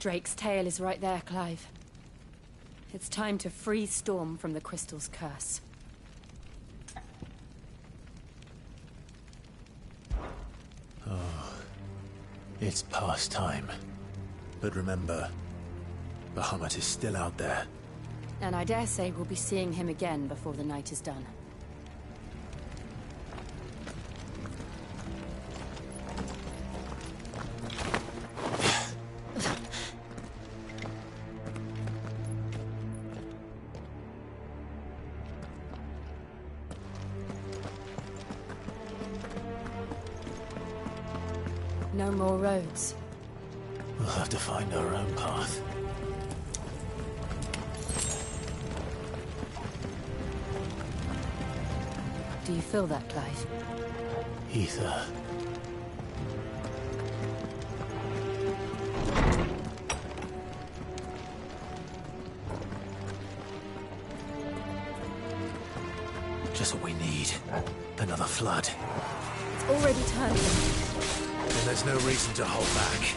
Drake's tail is right there, Clive. It's time to free Storm from the Crystal's curse. Oh, it's past time. But remember, Bahamut is still out there. And I dare say we'll be seeing him again before the night is done. No more roads. We'll have to find our own path. Do you feel that, Clive? Ether. Just what we need. Another flood. It's already turned. And there's no reason to hold back.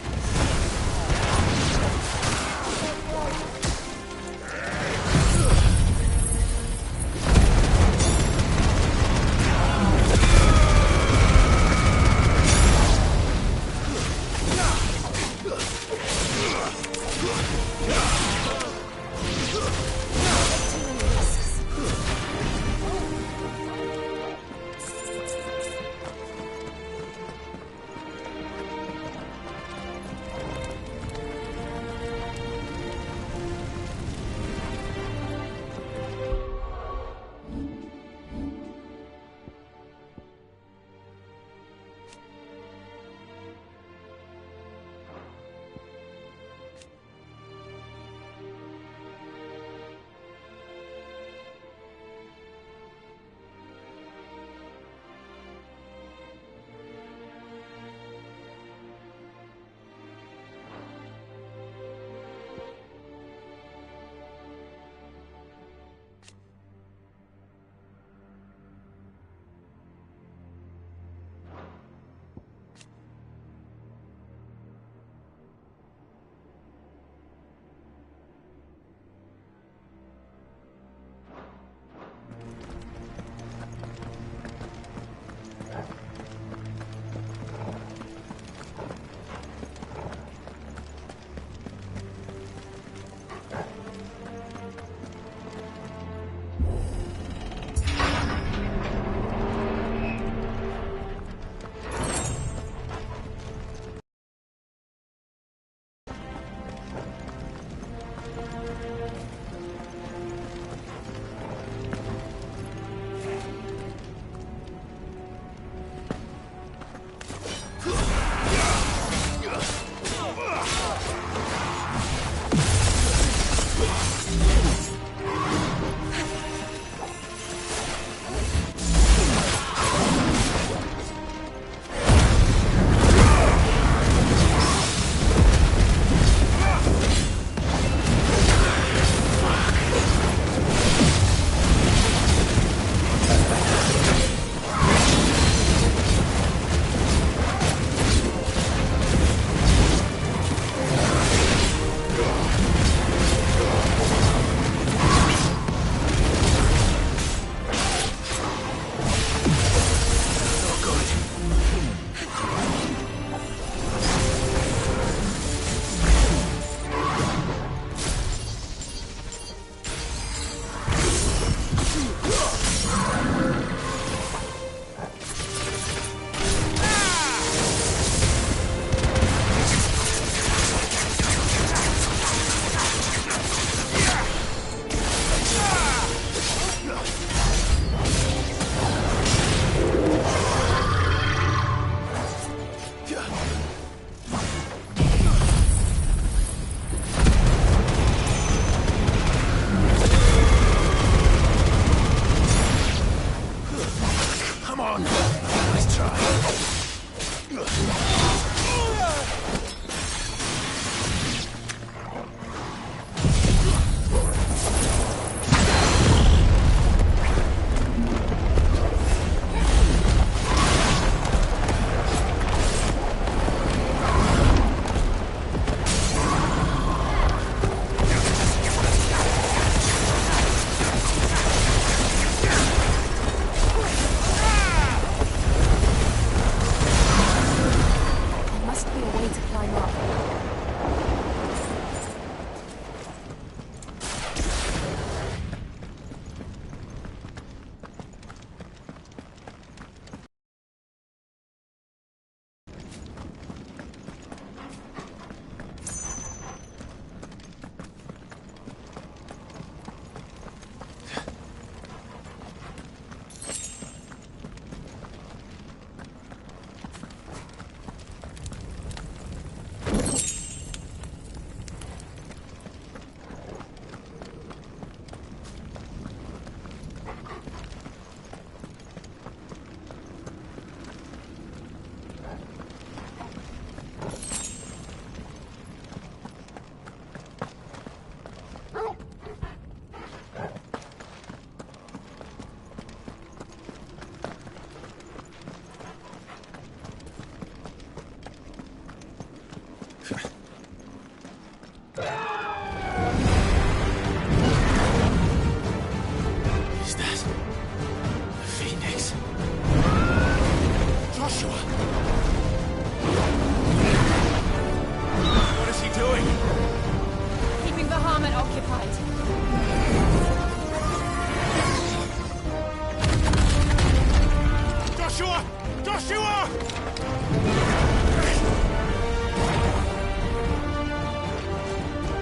Joshua! Joshua!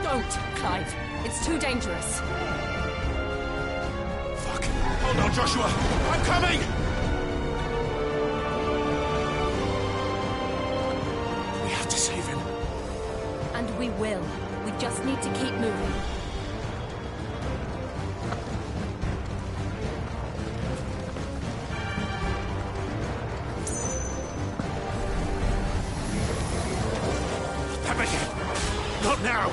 Don't, Clive. It's too dangerous. Fuck. Hold on, Joshua! I'm coming! We have to save him. And we will. We just need to keep moving. Damn it! Not now!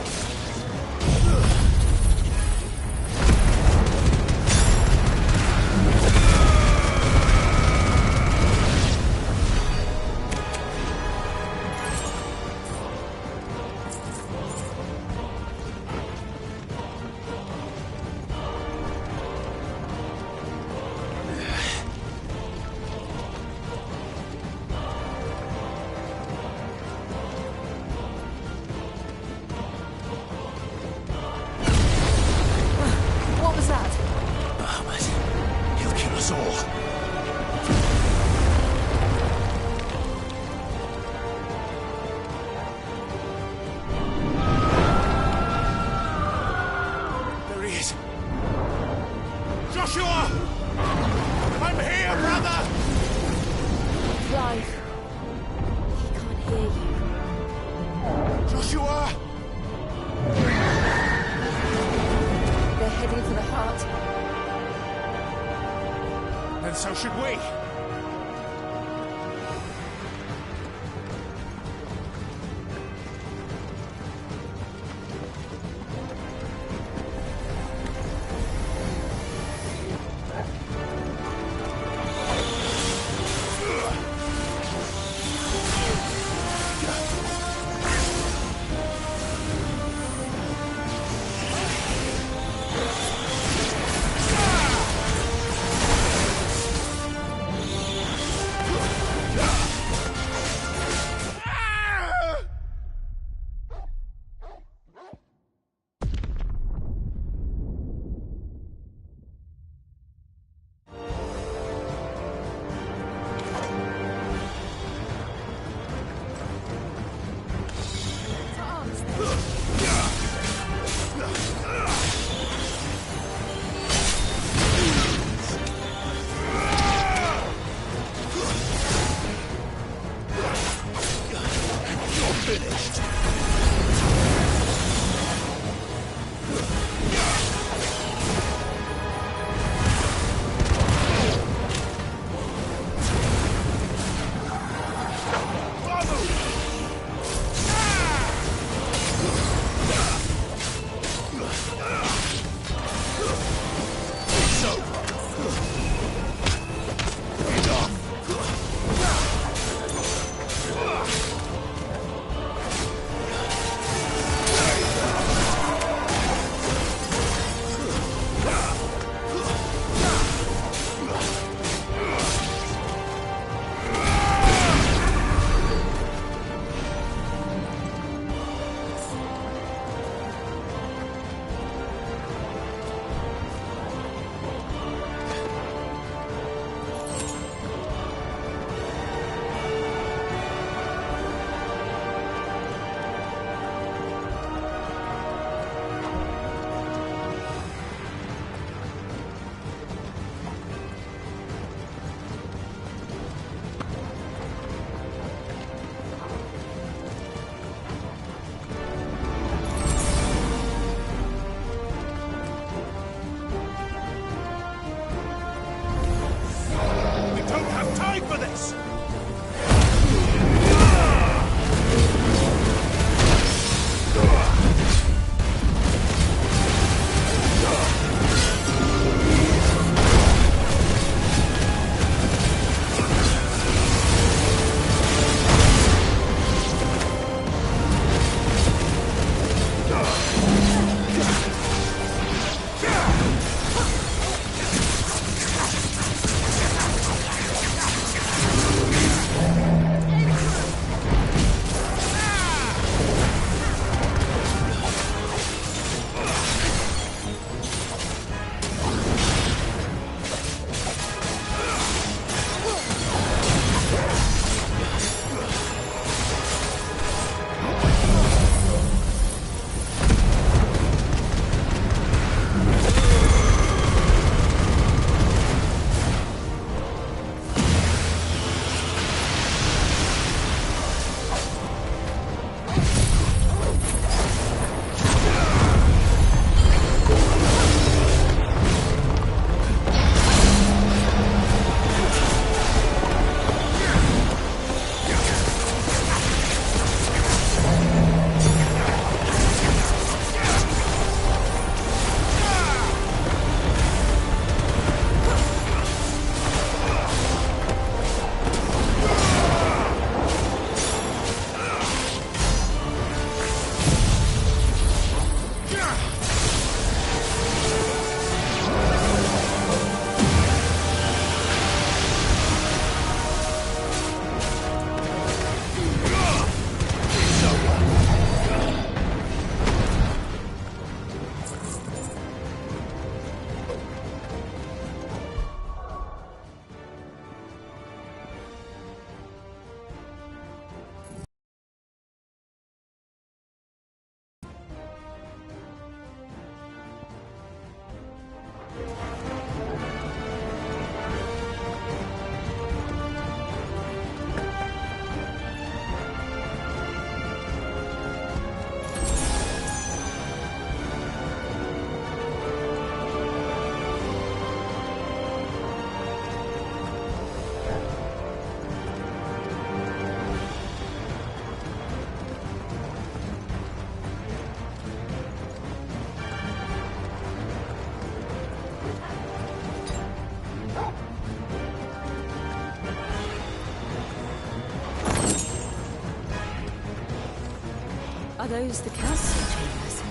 those the council chambers?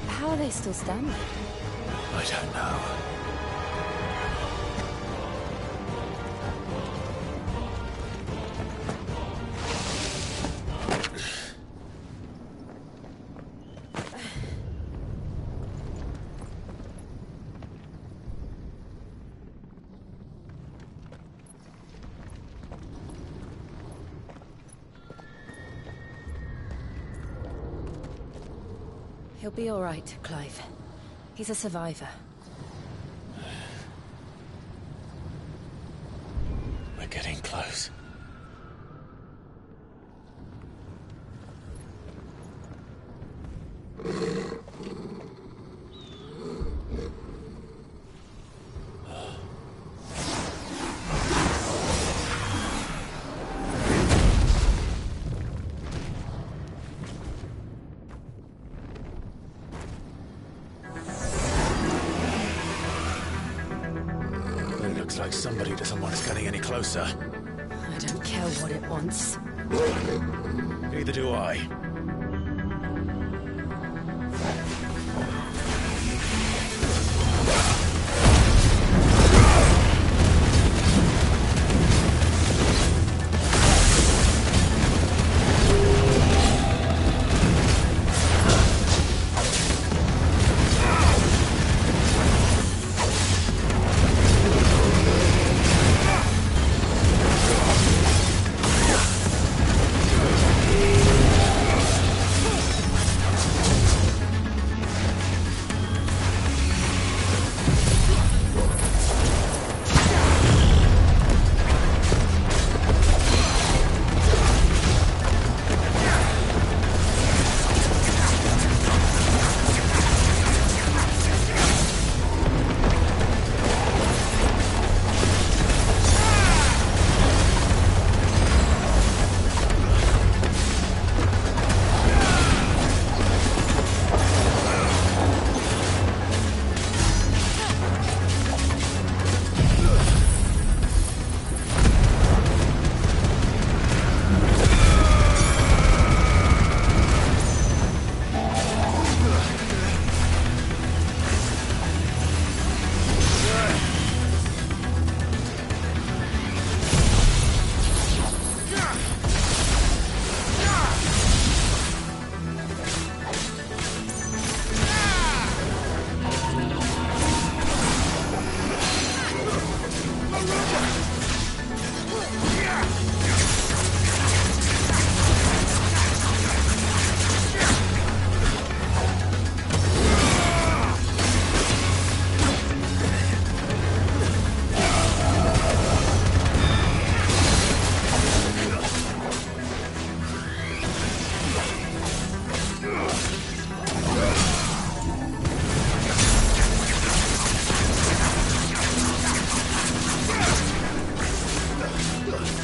How are they still standing? I don't know. He'll be all right, Clive. He's a survivor. We're getting close. Looks like somebody doesn't want us getting any closer. I don't care what it wants. Neither do I.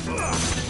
Ugh!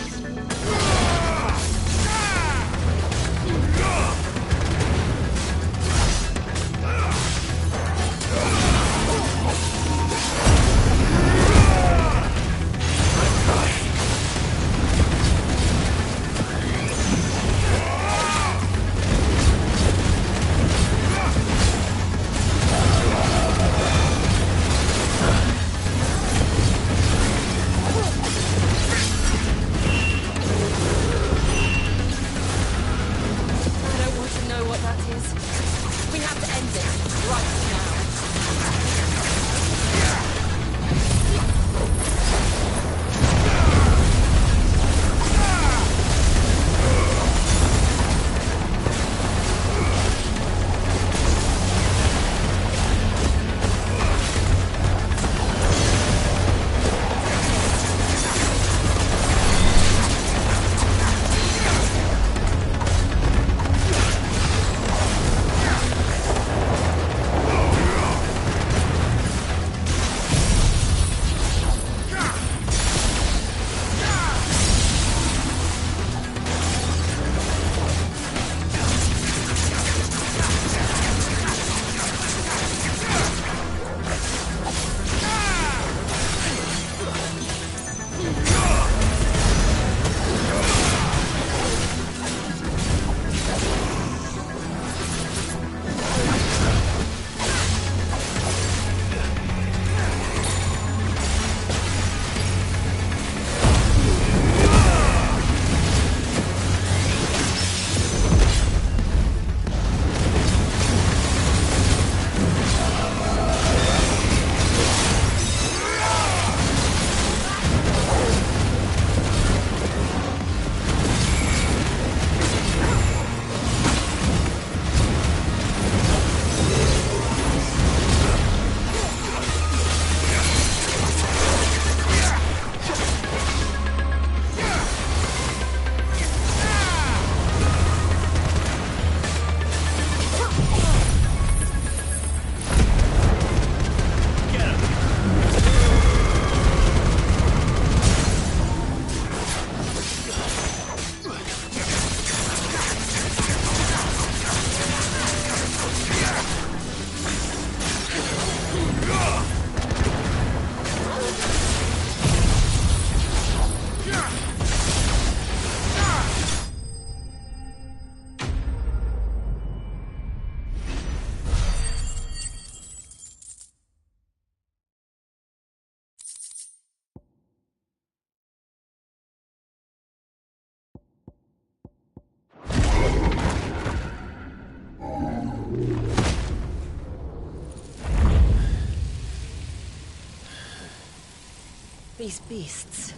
These beasts...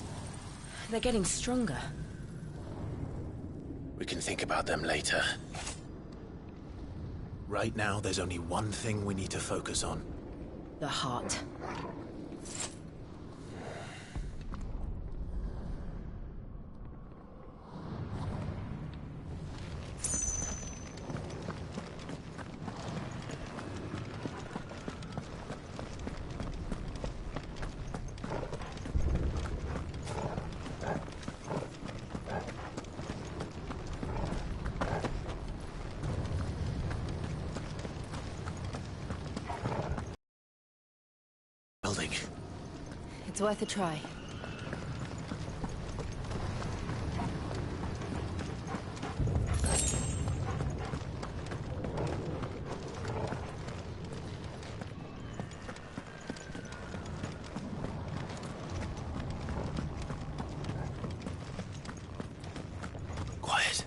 they're getting stronger. We can think about them later. Right now, there's only one thing we need to focus on. The heart. Building. It's worth a try. Quiet.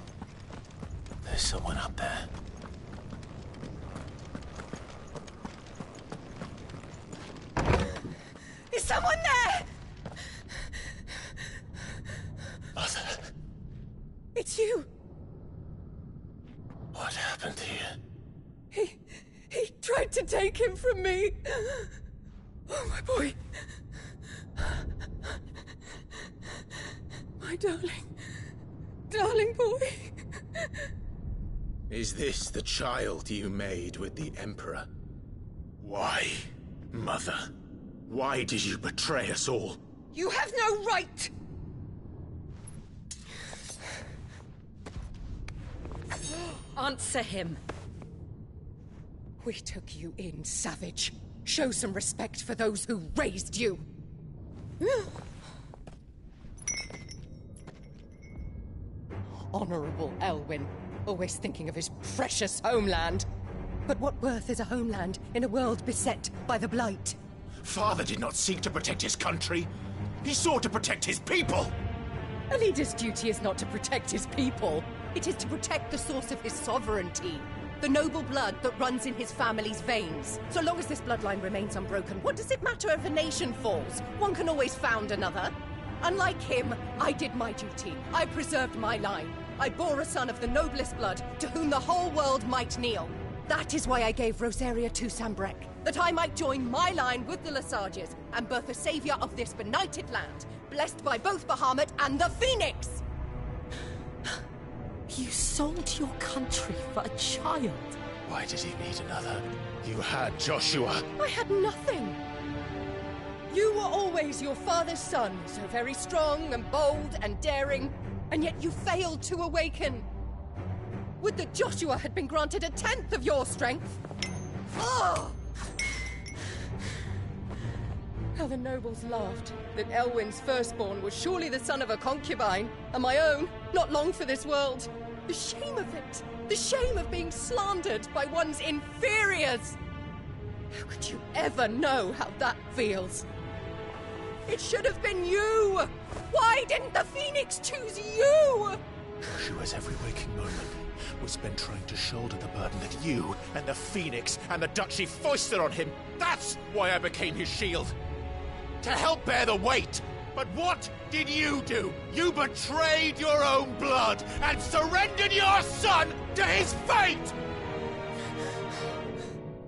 There's someone up there. Is someone there? Mother, It's you. what happened here? He tried to take him from me. Oh, my boy. My darling boy. Is this the child you made with the Emperor? Why, Mother? Why did you betray us all? You have no right! Answer him. We took you in, savage. Show some respect for those who raised you. Honorable Elwyn, always thinking of his precious homeland. But what worth is a homeland in a world beset by the Blight? Father did not seek to protect his country. He sought to protect his people. A leader's duty is not to protect his people. It is to protect the source of his sovereignty. The noble blood that runs in his family's veins. So long as this bloodline remains unbroken, what does it matter if a nation falls? One can always found another. Unlike him, I did my duty. I preserved my line. I bore a son of the noblest blood, to whom the whole world might kneel. That is why I gave Rosaria to Sambrek, that I might join my line with the Lesages and birth a savior of this benighted land, blessed by both Bahamut and the Phoenix! You sold your country for a child. Why did he need another? You had Joshua. I had nothing. You were always your father's son, so very strong and bold and daring, and yet you failed to awaken. Would that Joshua had been granted 1/10 of your strength? Oh! How the nobles laughed that Elwyn's firstborn was surely the son of a concubine, and my own, not long for this world. The shame of it! The shame of being slandered by one's inferiors! How could you ever know how that feels? It should have been you! Why didn't the Phoenix choose you? Joshua's every waking moment was spent trying to shoulder the burden that you and the Phoenix and the Duchy foisted on him. That's why I became his shield. To help bear the weight. But what did you do? You betrayed your own blood and surrendered your son to his fate!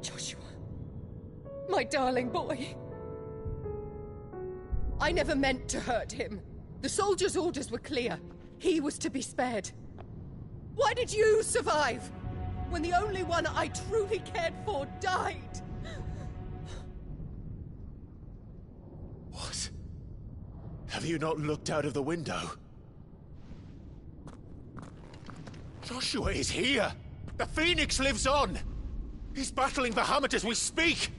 Joshua, my darling boy. I never meant to hurt him. The soldiers' orders were clear. He was to be spared. Why did you survive when the only one I truly cared for died? What? Have you not looked out of the window? Joshua is here! The Phoenix lives on! He's battling Bahamut as we speak!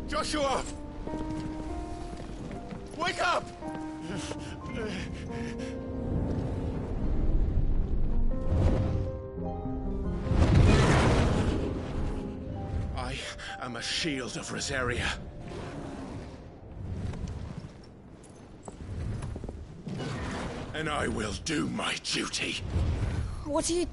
Joshua! Wake up! am a shield of Rosaria. And I will do my duty. What are you...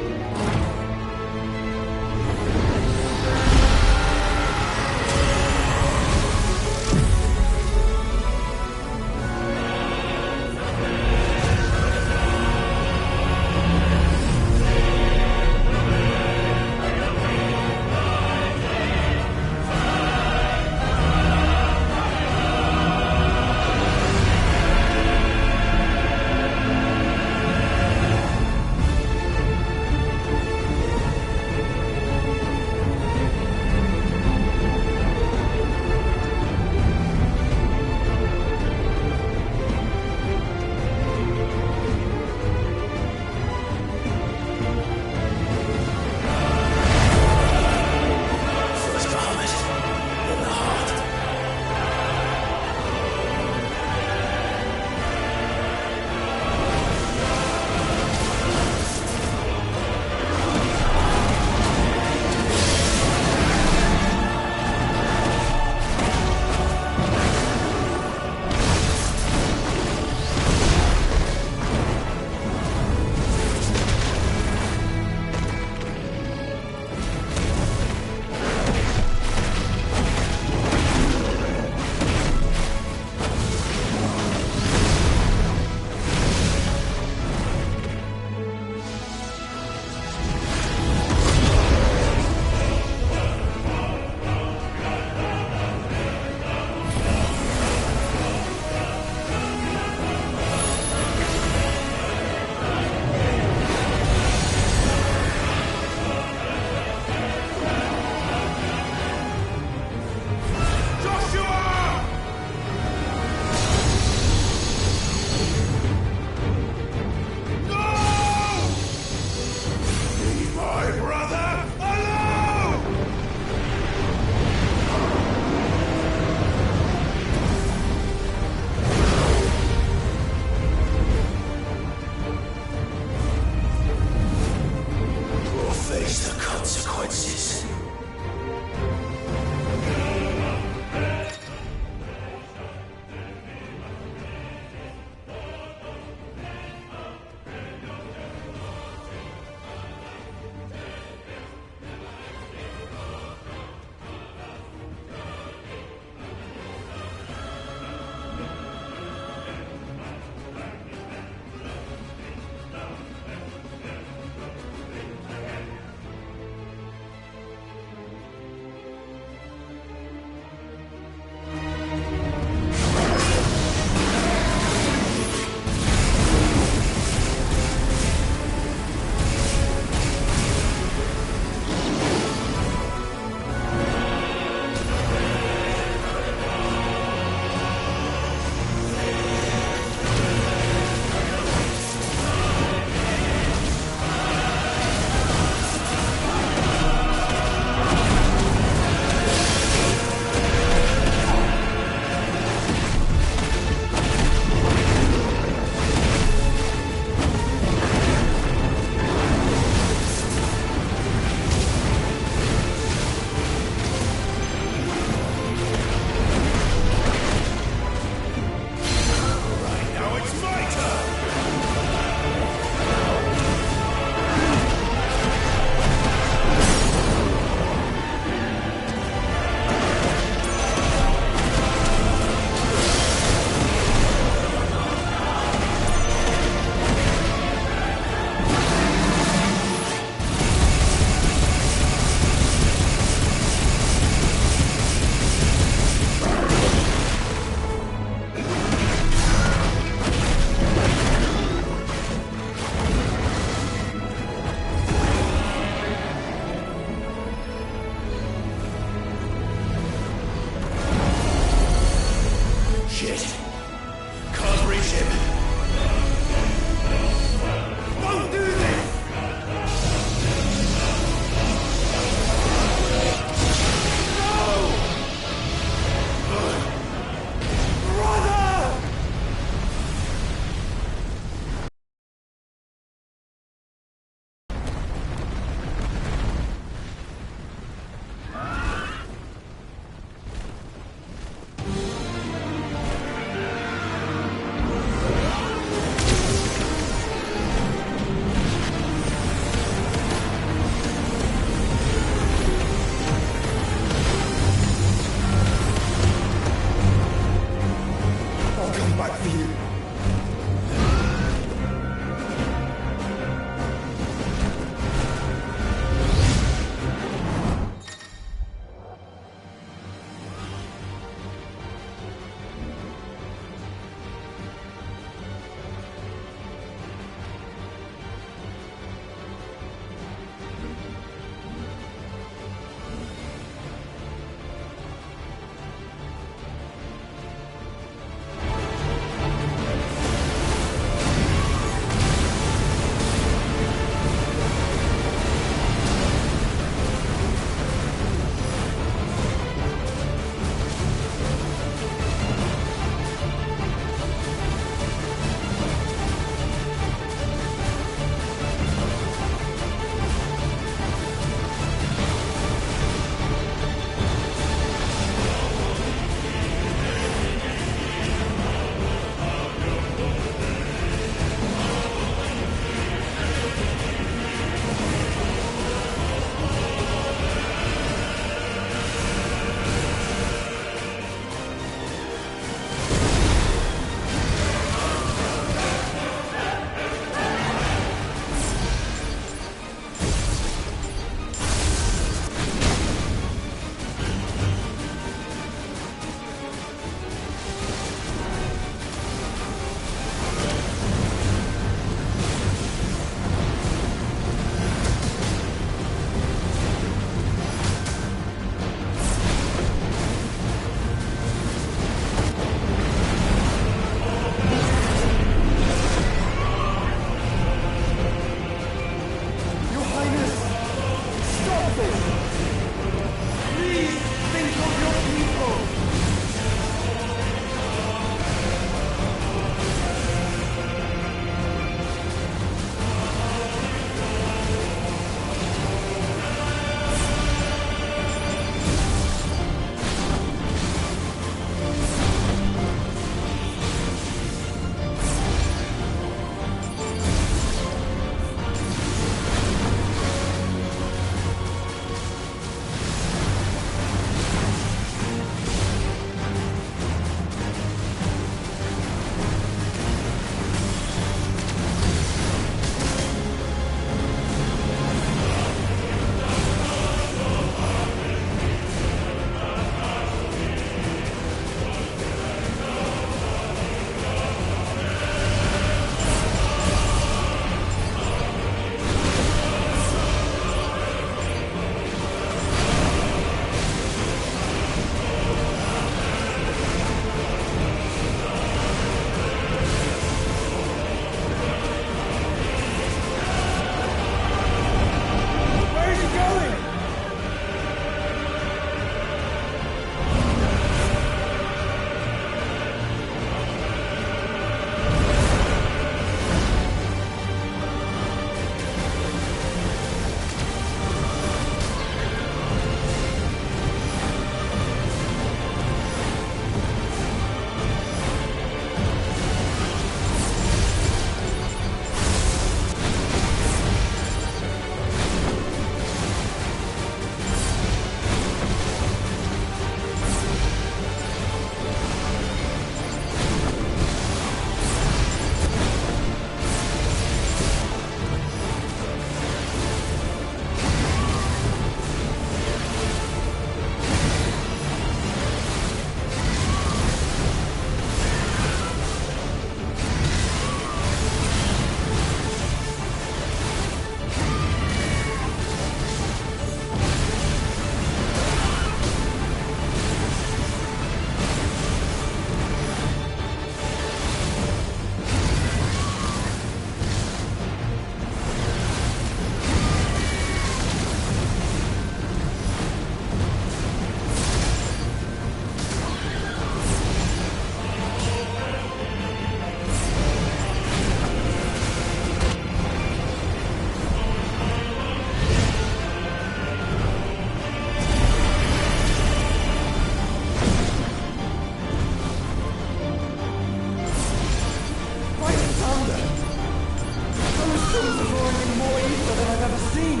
Things are growing in more ether than I've ever seen.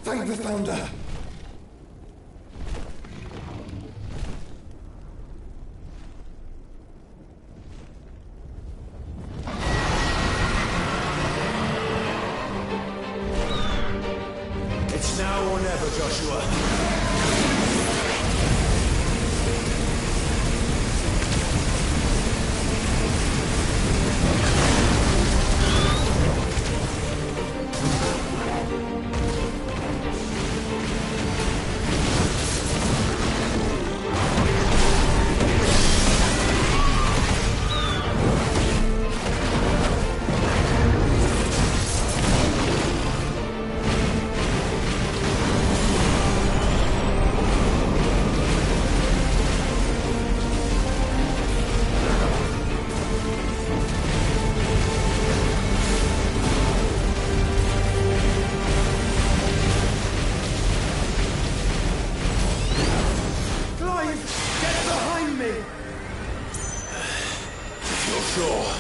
Thank the Founder! It's now or never, Joshua. Sure.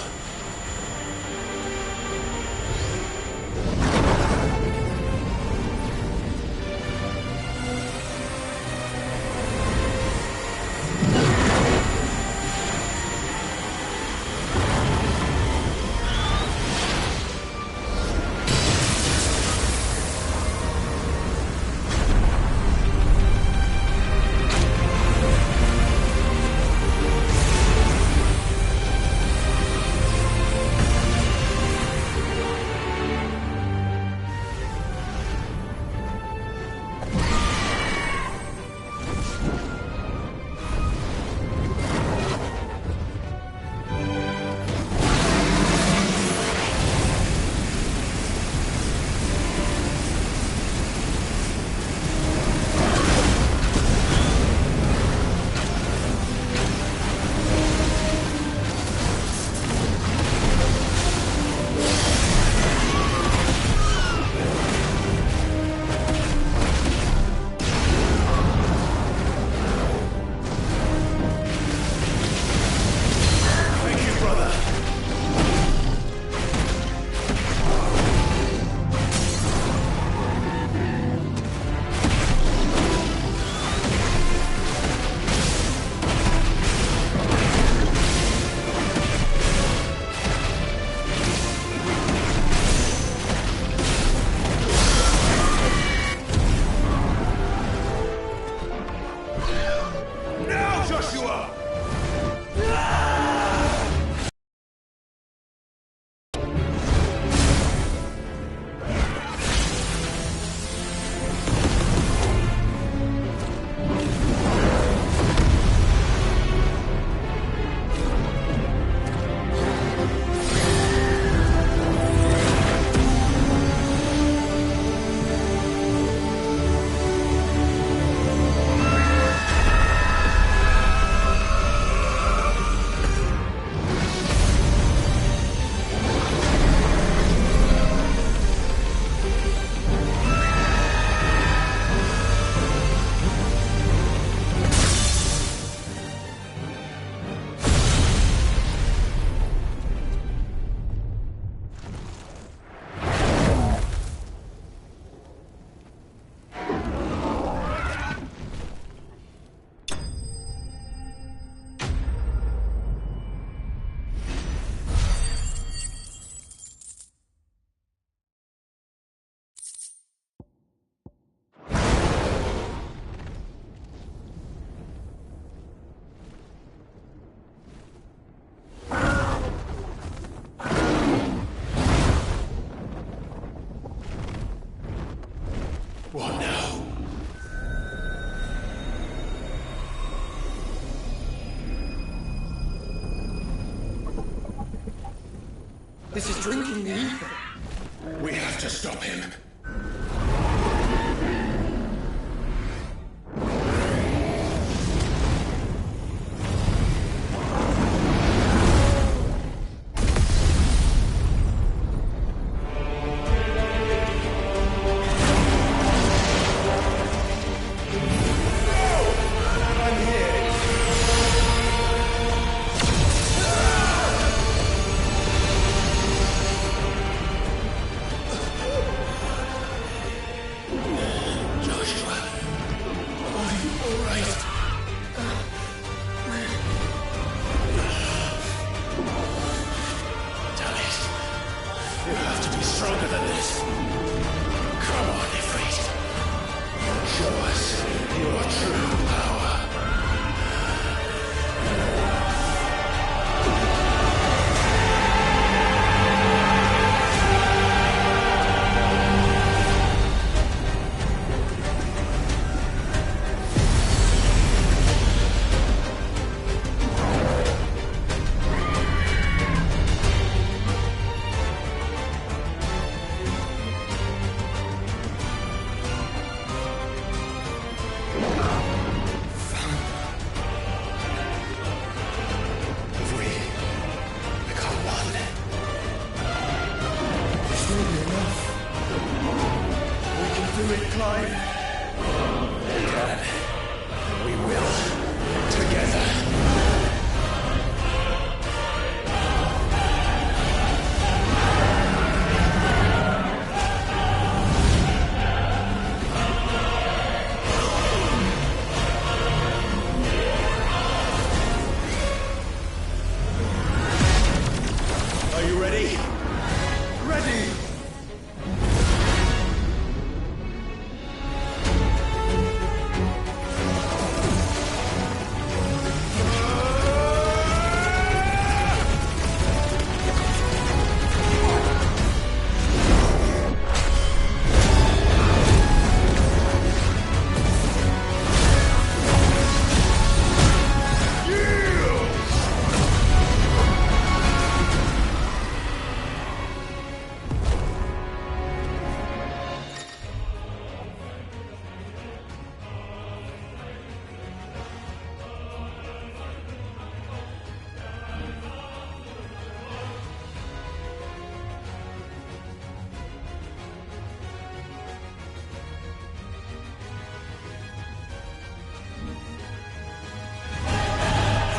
This is drinking the ether. We have to stop him. Stronger than this. Come on, Ifrit. Show us your true power. We will. Together. Are you ready? Ready!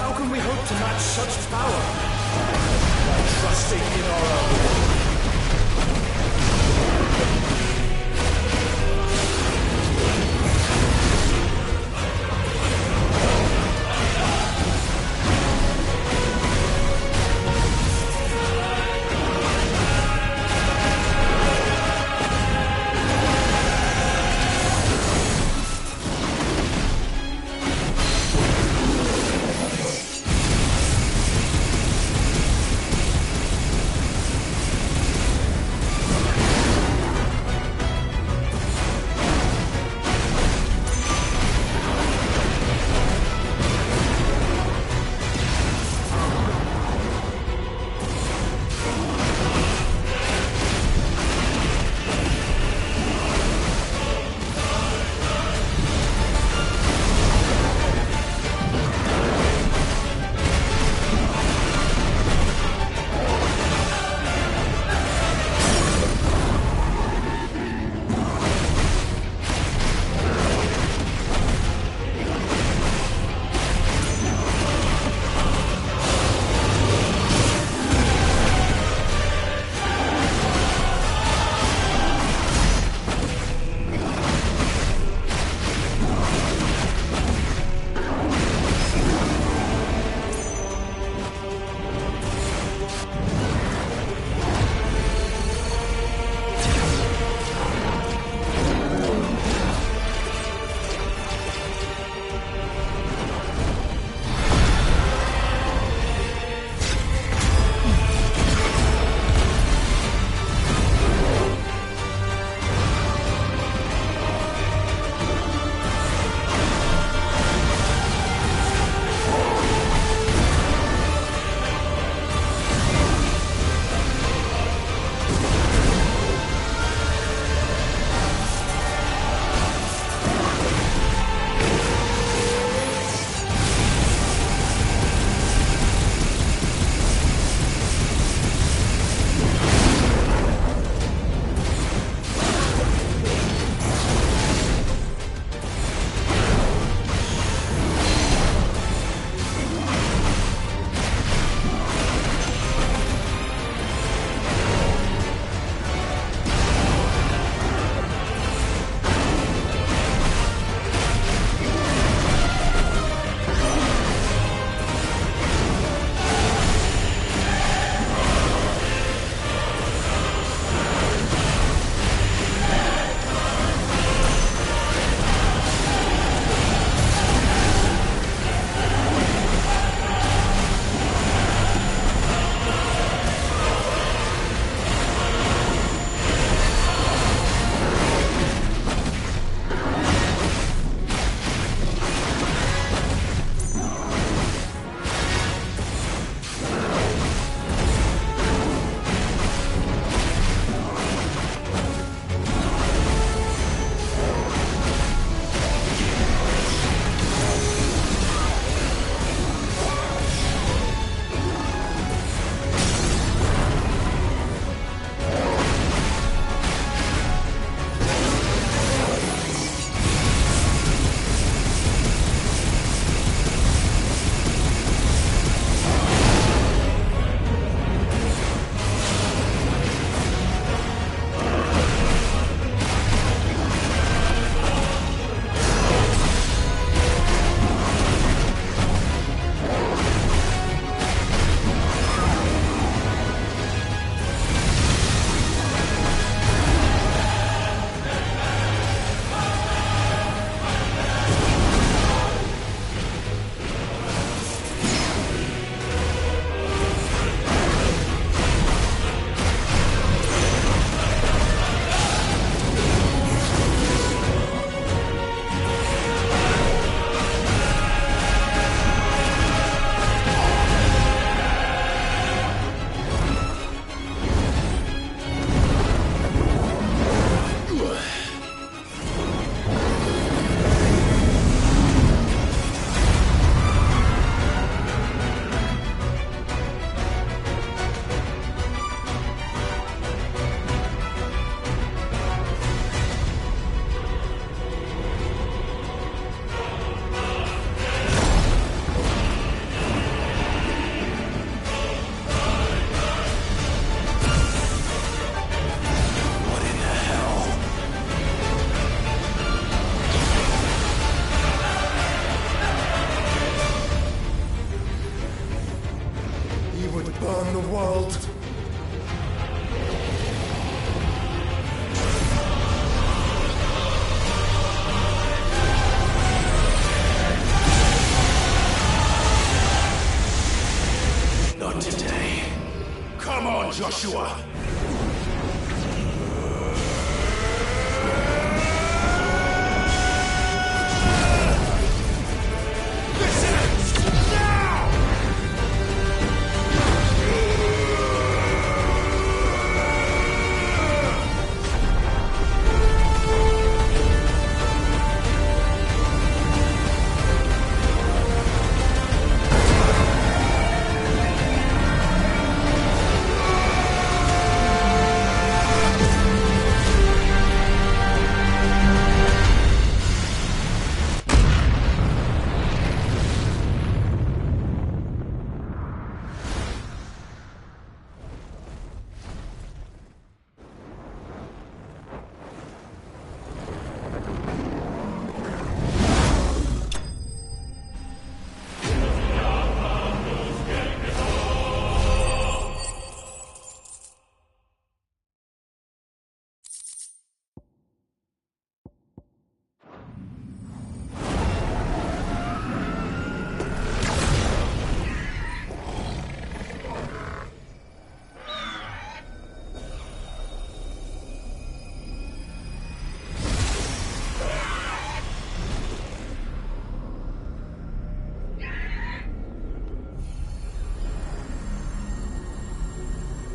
How can we hope to match such power? By trusting in our own. would burn the world. Not today. Come on, Joshua!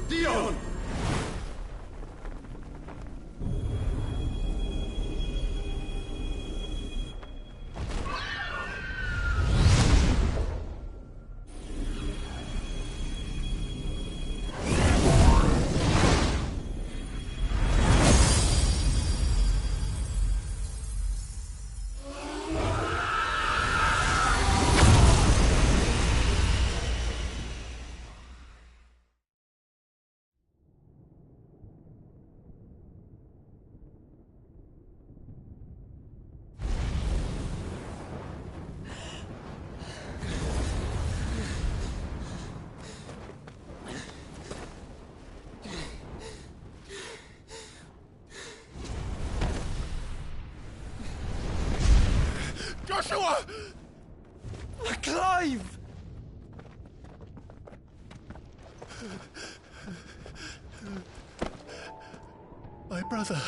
Dion! Joshua! Clive! My brother.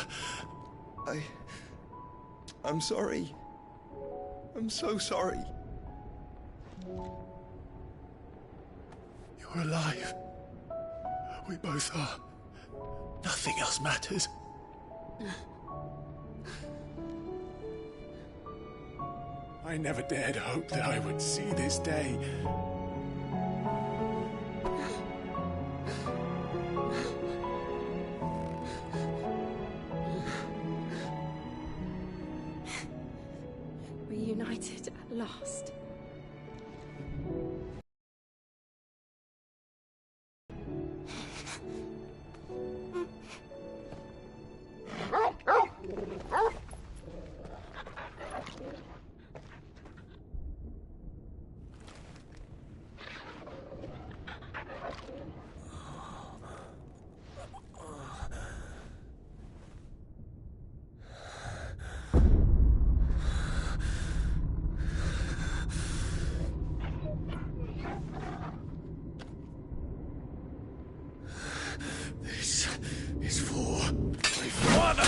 I'm sorry. I'm so sorry. You're alive. We both are. Nothing else matters. I never dared hope that I would see this day. Reunited at last. This is for my father!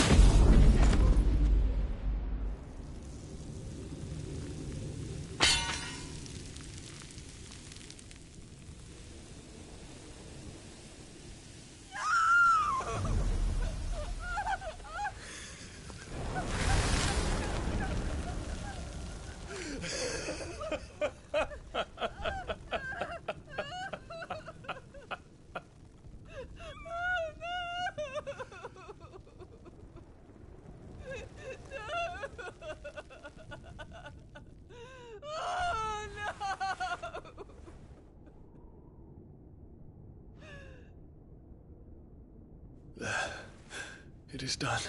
It is done.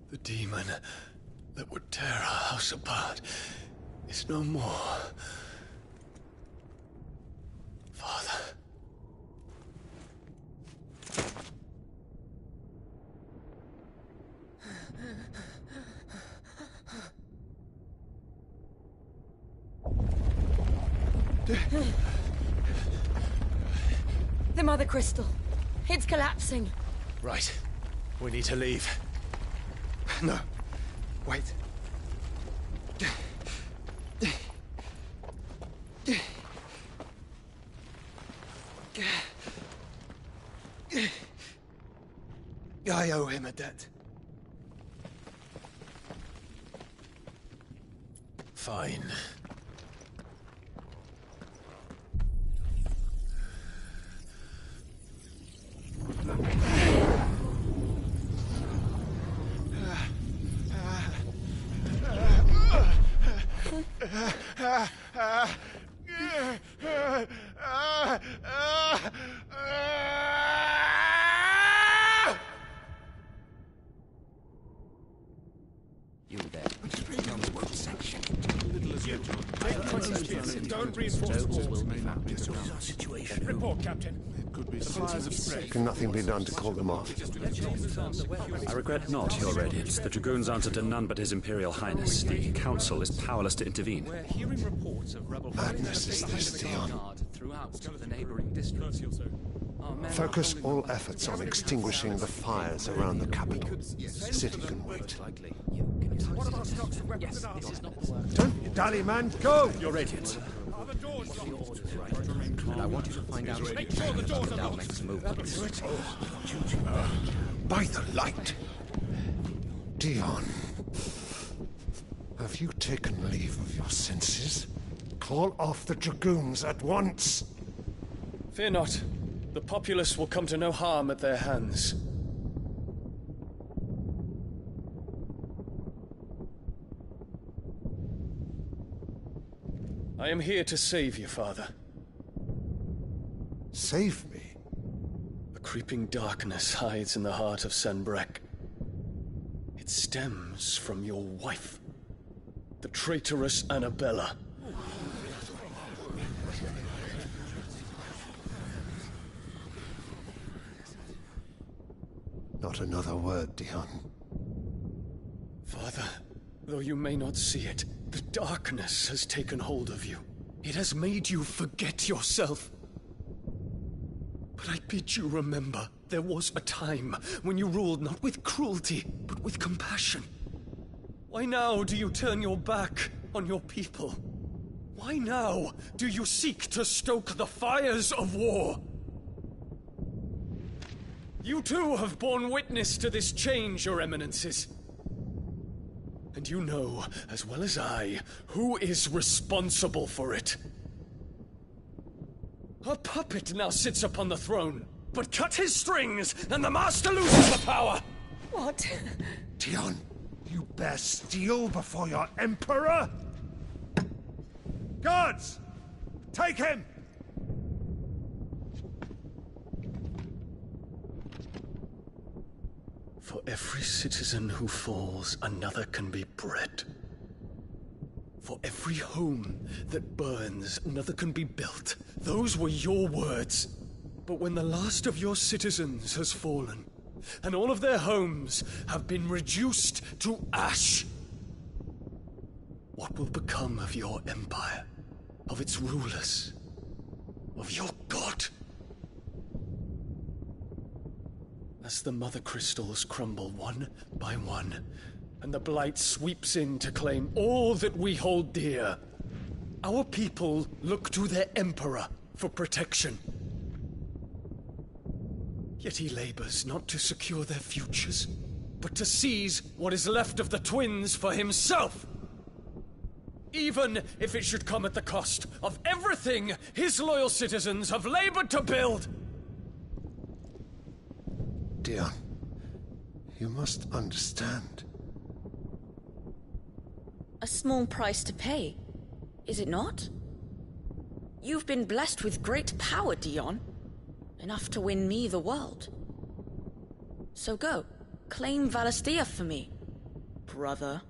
The demon that would tear our house apart is no more. Father, The Mother Crystal. It's collapsing. Right. We need to leave. No. Wait. I owe him a debt. Fine. You there. Don't reinforce the walls. Report, Captain. Can nothing be done to call them off? I regret not, Your Radiance. The Dragoons answer to none but His Imperial Highness. The Council is powerless to intervene. We're hearing reports of rebel Madness is this, Dion. throughout the neighboring districts. Focus all efforts on extinguishing the fires around the capital. The city can wait. Don't you dally, man. Go! Your Radiance. And I want you to find out without next movement. By the light! Dion. Have you taken leave of your senses? Call off the Dragoons at once! Fear not. The populace will come to no harm at their hands. I am here to save you, Father. Save me? A creeping darkness hides in the heart of Sanbreque. It stems from your wife, the traitorous Annabella. Not another word, Dion. Father, though you may not see it, the darkness has taken hold of you. It has made you forget yourself. But I bid you remember, there was a time when you ruled not with cruelty, but with compassion. Why now do you turn your back on your people? Why now do you seek to stoke the fires of war? You too have borne witness to this change, Your Eminences. And you know, as well as I, who is responsible for it. A puppet now sits upon the throne, but cut his strings, and the master loses the power! What? Dion, you bear steel before your Emperor? Guards! Take him! For every citizen who falls, another can be bred. For every home that burns, another can be built. Those were your words. But when the last of your citizens has fallen, and all of their homes have been reduced to ash, what will become of your empire, of its rulers, of your god? As the Mother Crystals crumble one by one, and the Blight sweeps in to claim all that we hold dear, our people look to their Emperor for protection. Yet he labors not to secure their futures, but to seize what is left of the twins for himself! Even if it should come at the cost of everything his loyal citizens have labored to build! Dion, you must understand. A small price to pay, is it not? You've been blessed with great power, Dion. Enough to win me the world. So go, claim Valisthea for me, brother.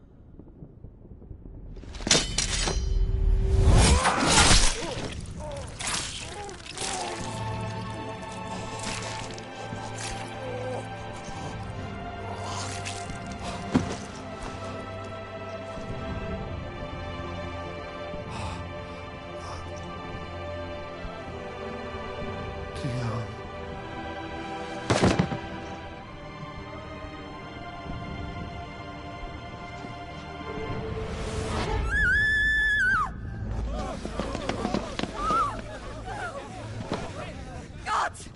Guards!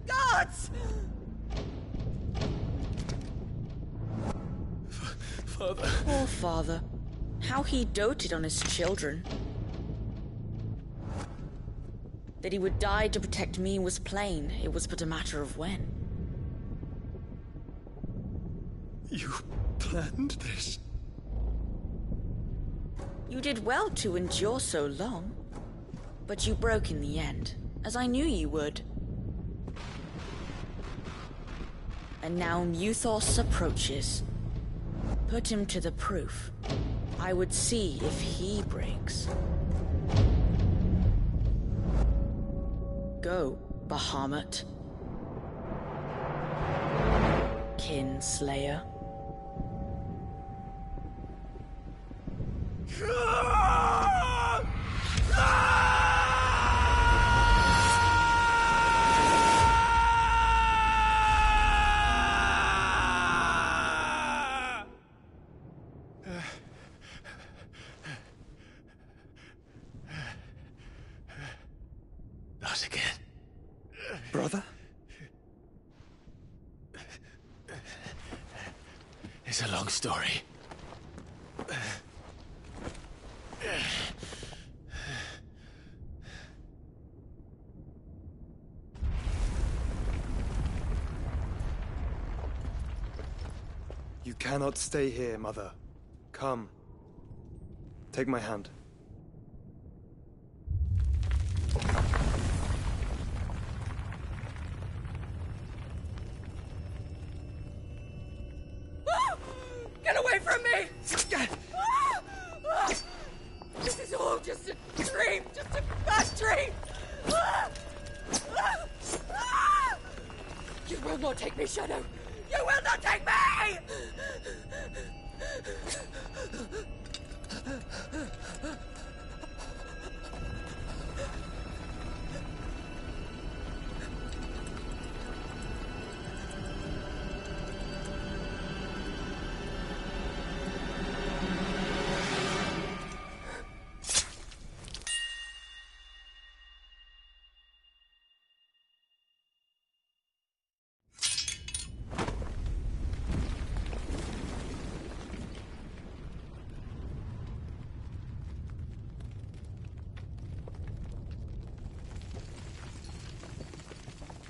Guards! Father. Poor father. How he doted on his children. That he would die to protect me was plain. It was but a matter of when. You planned this? You did well to endure so long. But you broke in the end, as I knew you would. And now Muthos approaches. Put him to the proof. I would see if he breaks. Go, Bahamut. Kinslayer. Not again. Brother? It's a long story. You cannot stay here, Mother. Come. Take my hand. Get away from me! This is all just a dream, just a bad dream! You will not take me, Shadow! You will not take me!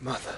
Mother.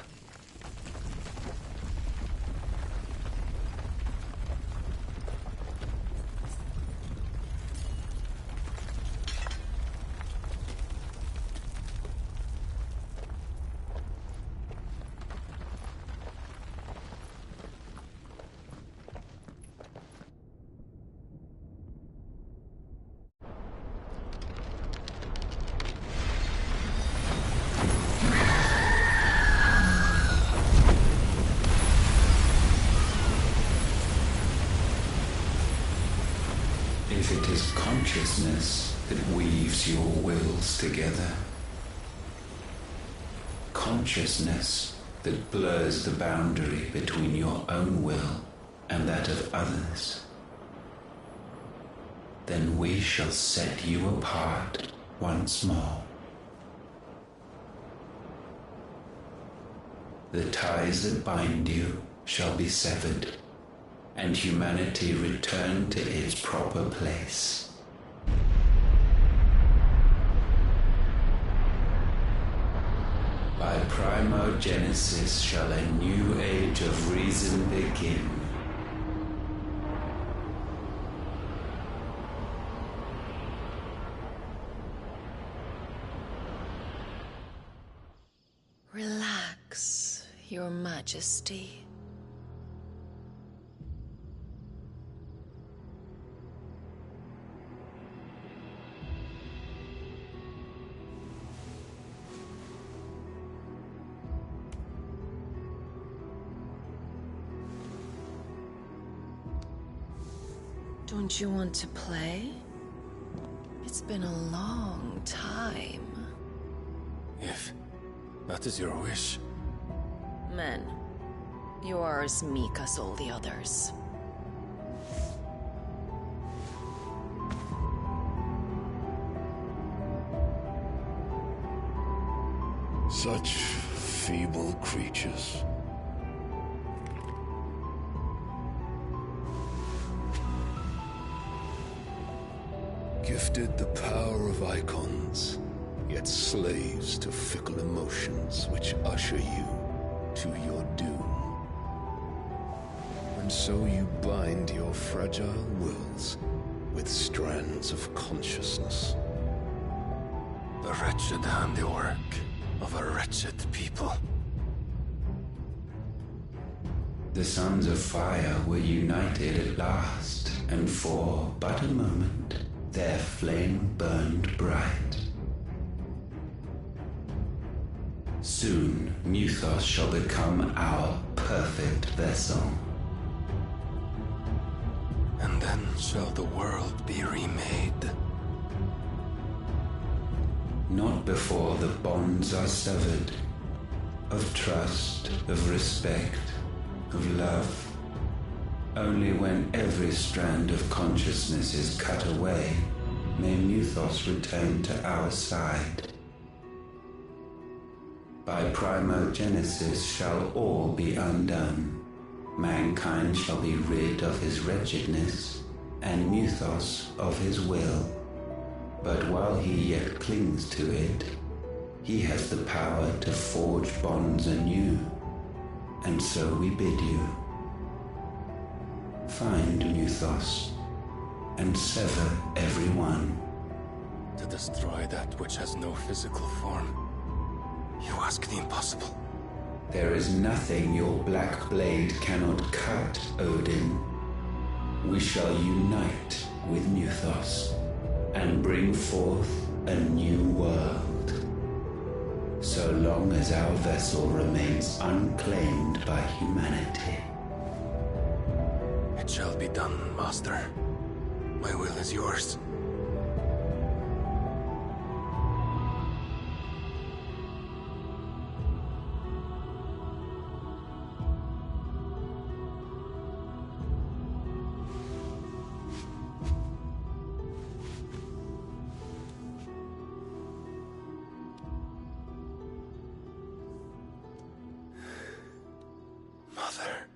If it is consciousness that weaves your wills together, consciousness that blurs the boundary between your own will and that of others, then we shall set you apart once more. The ties that bind you shall be severed, and humanity return to its proper place. By primogenesis shall a new age of reason begin. Relax, Your Majesty. Don't you want to play? It's been a long time. If that is your wish. Men, you are as meek as all the others. Such feeble creatures. Gifted the power of icons, yet slaves to fickle emotions which usher you to your doom. And so you bind your fragile wills with strands of consciousness. The wretched handiwork of a wretched people. The Sons of Fire were united at last, and for but a moment their flame burned bright. Soon Muthos shall become our perfect vessel. And then shall the world be remade. Not before the bonds are severed, of trust, of respect, of love. Only when every strand of consciousness is cut away, may Muthos return to our side. By primogenesis shall all be undone. Mankind shall be rid of his wretchedness, and Muthos of his will. But while he yet clings to it, he has the power to forge bonds anew. And so we bid you, find Muthos, and sever every one. To destroy that which has no physical form, you ask the impossible. There is nothing your black blade cannot cut, Odin. We shall unite with Muthos, and bring forth a new world. So long as our vessel remains unclaimed by humanity. It shall be done, Master. My will is yours. Mother.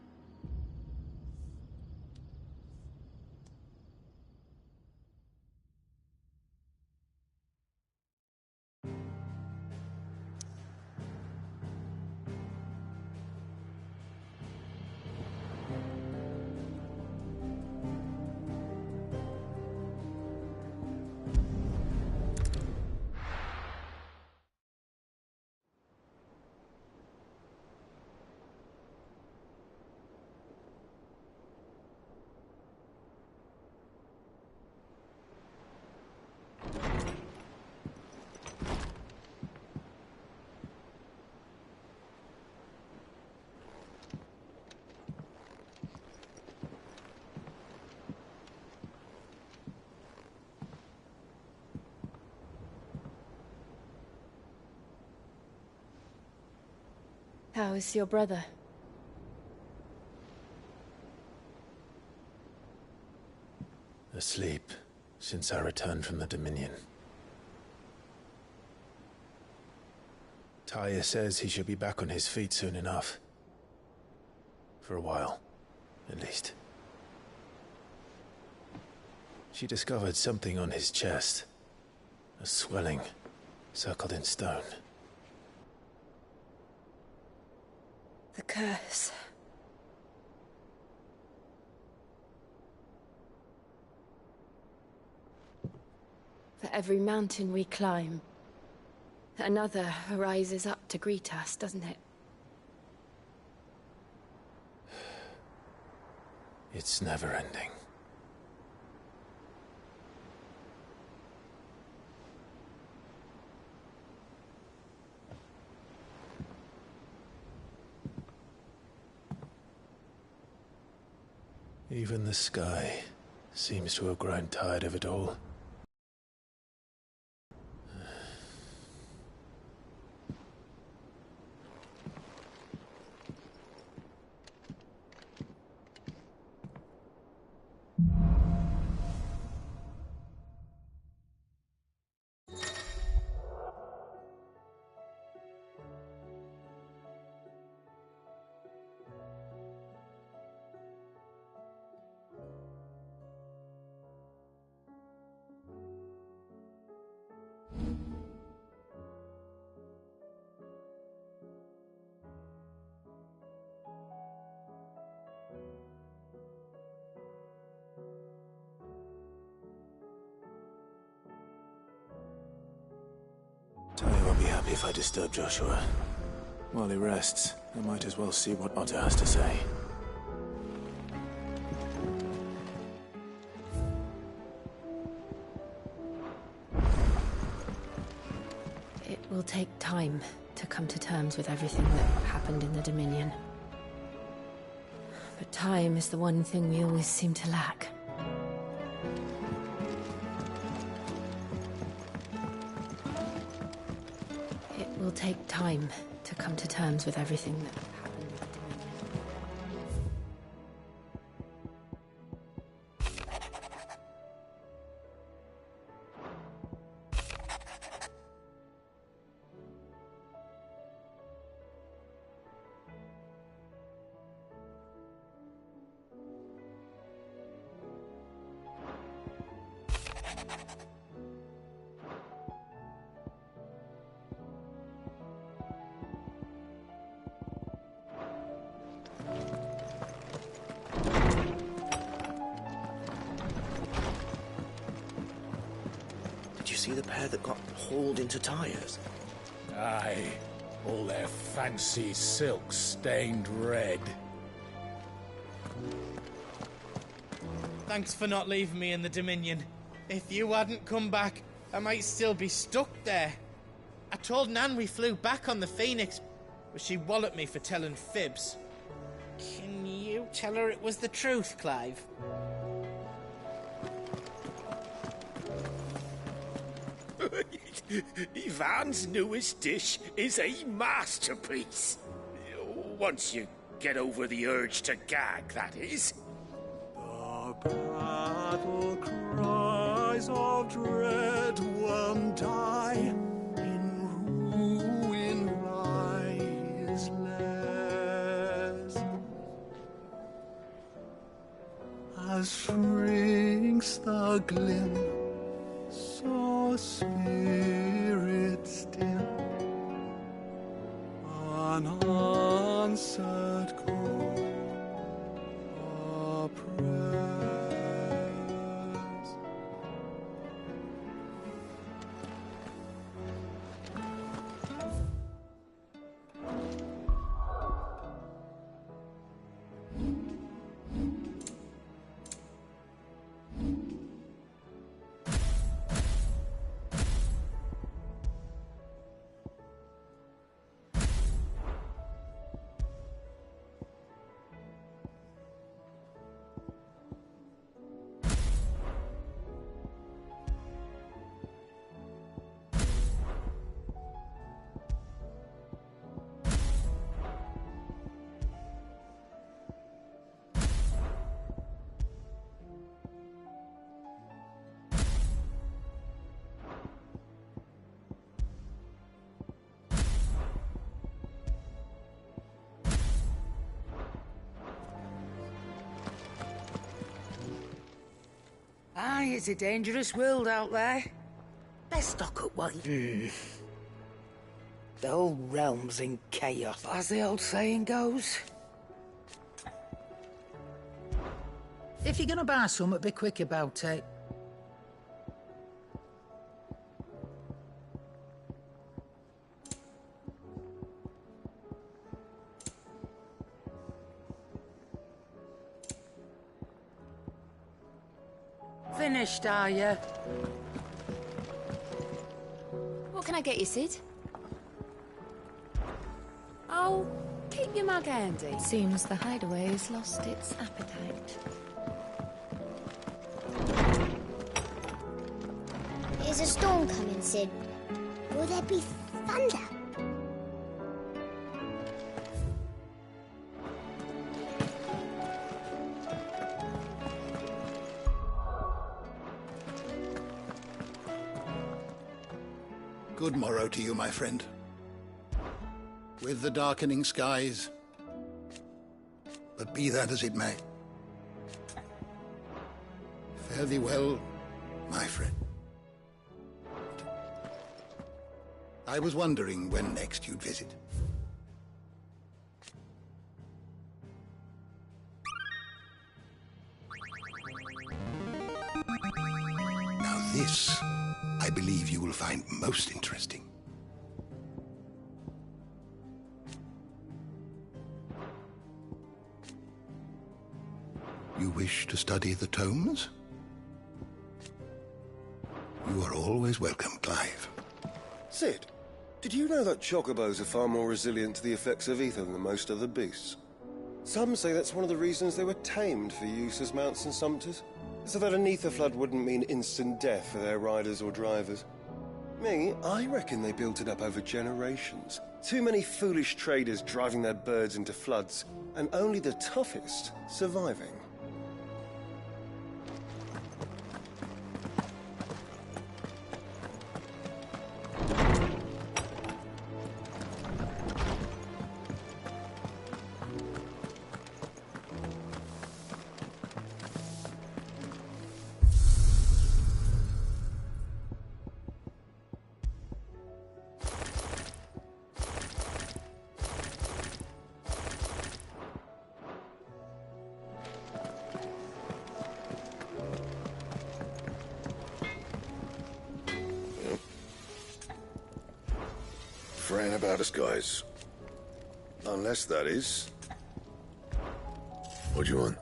How is your brother? Asleep since I returned from the Dominion. Taya says he should be back on his feet soon enough. For a while, at least. She discovered something on his chest. A swelling, circled in stone. The curse. For every mountain we climb, another rises up to greet us, doesn't it? It's never ending. Even the sky seems to have grown tired of it all. If I disturb Joshua while he rests, I might as well see what Otter has to say. It will take time to come to terms with everything that happened in the Dominion. But time is the one thing we always seem to lack. It will take time to come to terms with everything that happened with the Dominion. Did you see the pair that got hauled into tires? Aye. All their fancy silks stained red. Thanks for not leaving me in the Dominion. If you hadn't come back, I might still be stuck there. I told Nan we flew back on the Phoenix, but she walloped me for telling fibs. Can you tell her it was the truth, Clive? Ivan's newest dish is a masterpiece. Once you get over the urge to gag, that is. The battle cries of dread one die, in ruin lies less. As shrinks the glim, so spirits dim, unanswered call, a prayers. Aye, it's a dangerous world out there. Best stock up while you... The whole realm's in chaos, as the old saying goes. If you're gonna buy something, be quick about it. Finished, are you? What can I get you, Sid? Oh, keep your mug handy. Seems the hideaway has lost its appetite. Is a storm coming, Sid? Will there be thunder? Good morrow to you, my friend. With the darkening skies. But be that as it may. Fare thee well, my friend. I was wondering when next you'd visit. Now this, I believe you will find most interesting. You wish to study the tomes? You are always welcome, Clive. Sid, did you know that chocobos are far more resilient to the effects of ether than most other beasts? Some say that's one of the reasons they were tamed for use as mounts and sumpters, so that an ether flood wouldn't mean instant death for their riders or drivers. Me, I reckon they built it up over generations. Too many foolish traders driving their birds into floods, and only the toughest surviving. Fran about us, guys. Unless that is... What do you want?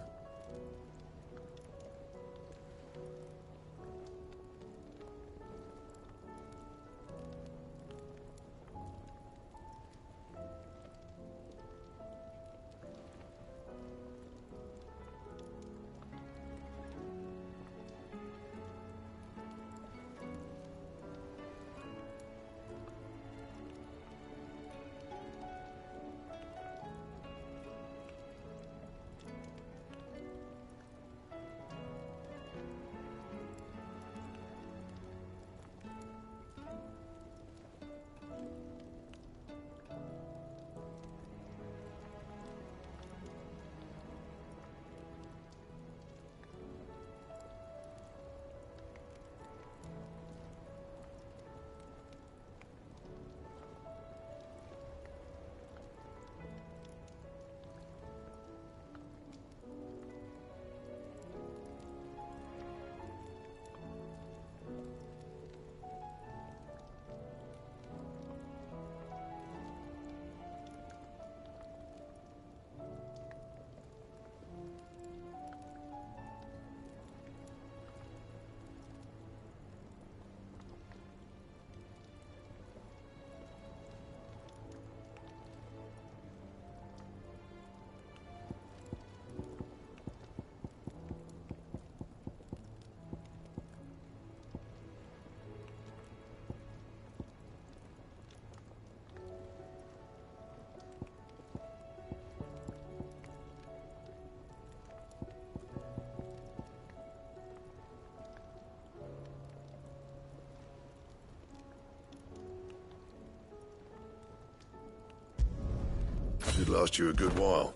Should last you a good while.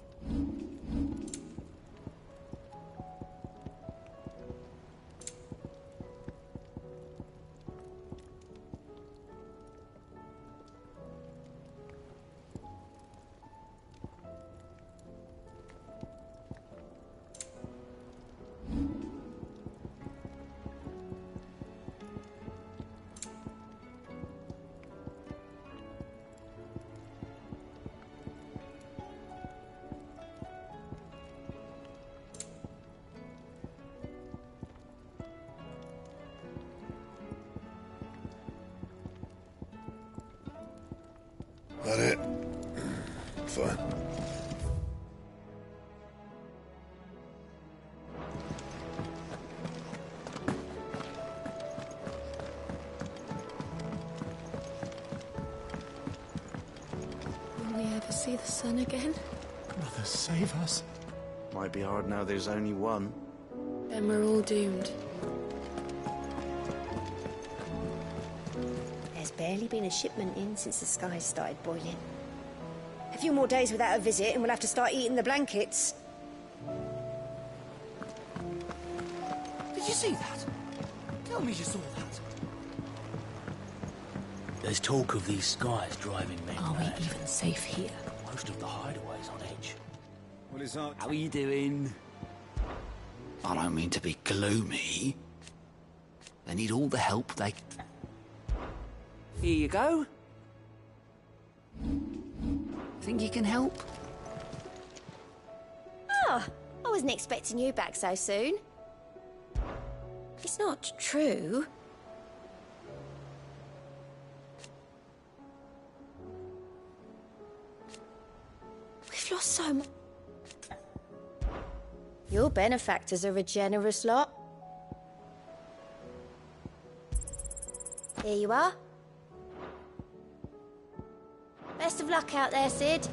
That it? Fine. Will we ever see the sun again? Brother, save us. Might be hard now there's only one. Then we're all doomed. There's barely been a shipment in since the skies started boiling. A few more days without a visit and we'll have to start eating the blankets. Did you see that? Tell me you saw that. There's talk of these skies driving men Are mad. we even safe here? Most of the hideaways on edge. What is that? How are you doing? I don't mean to be gloomy. They need all the help they... Here you go. Think you can help? Ah, I wasn't expecting you back so soon. It's not true. We've lost so much. Your benefactors are a generous lot. Here you are. Best of luck out there, Sid.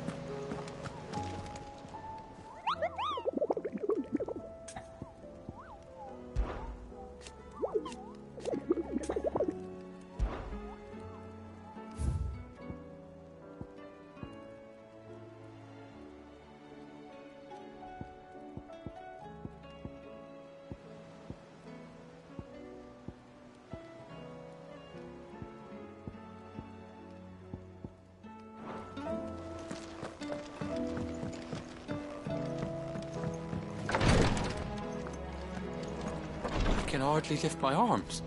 I can hardly lift my arms.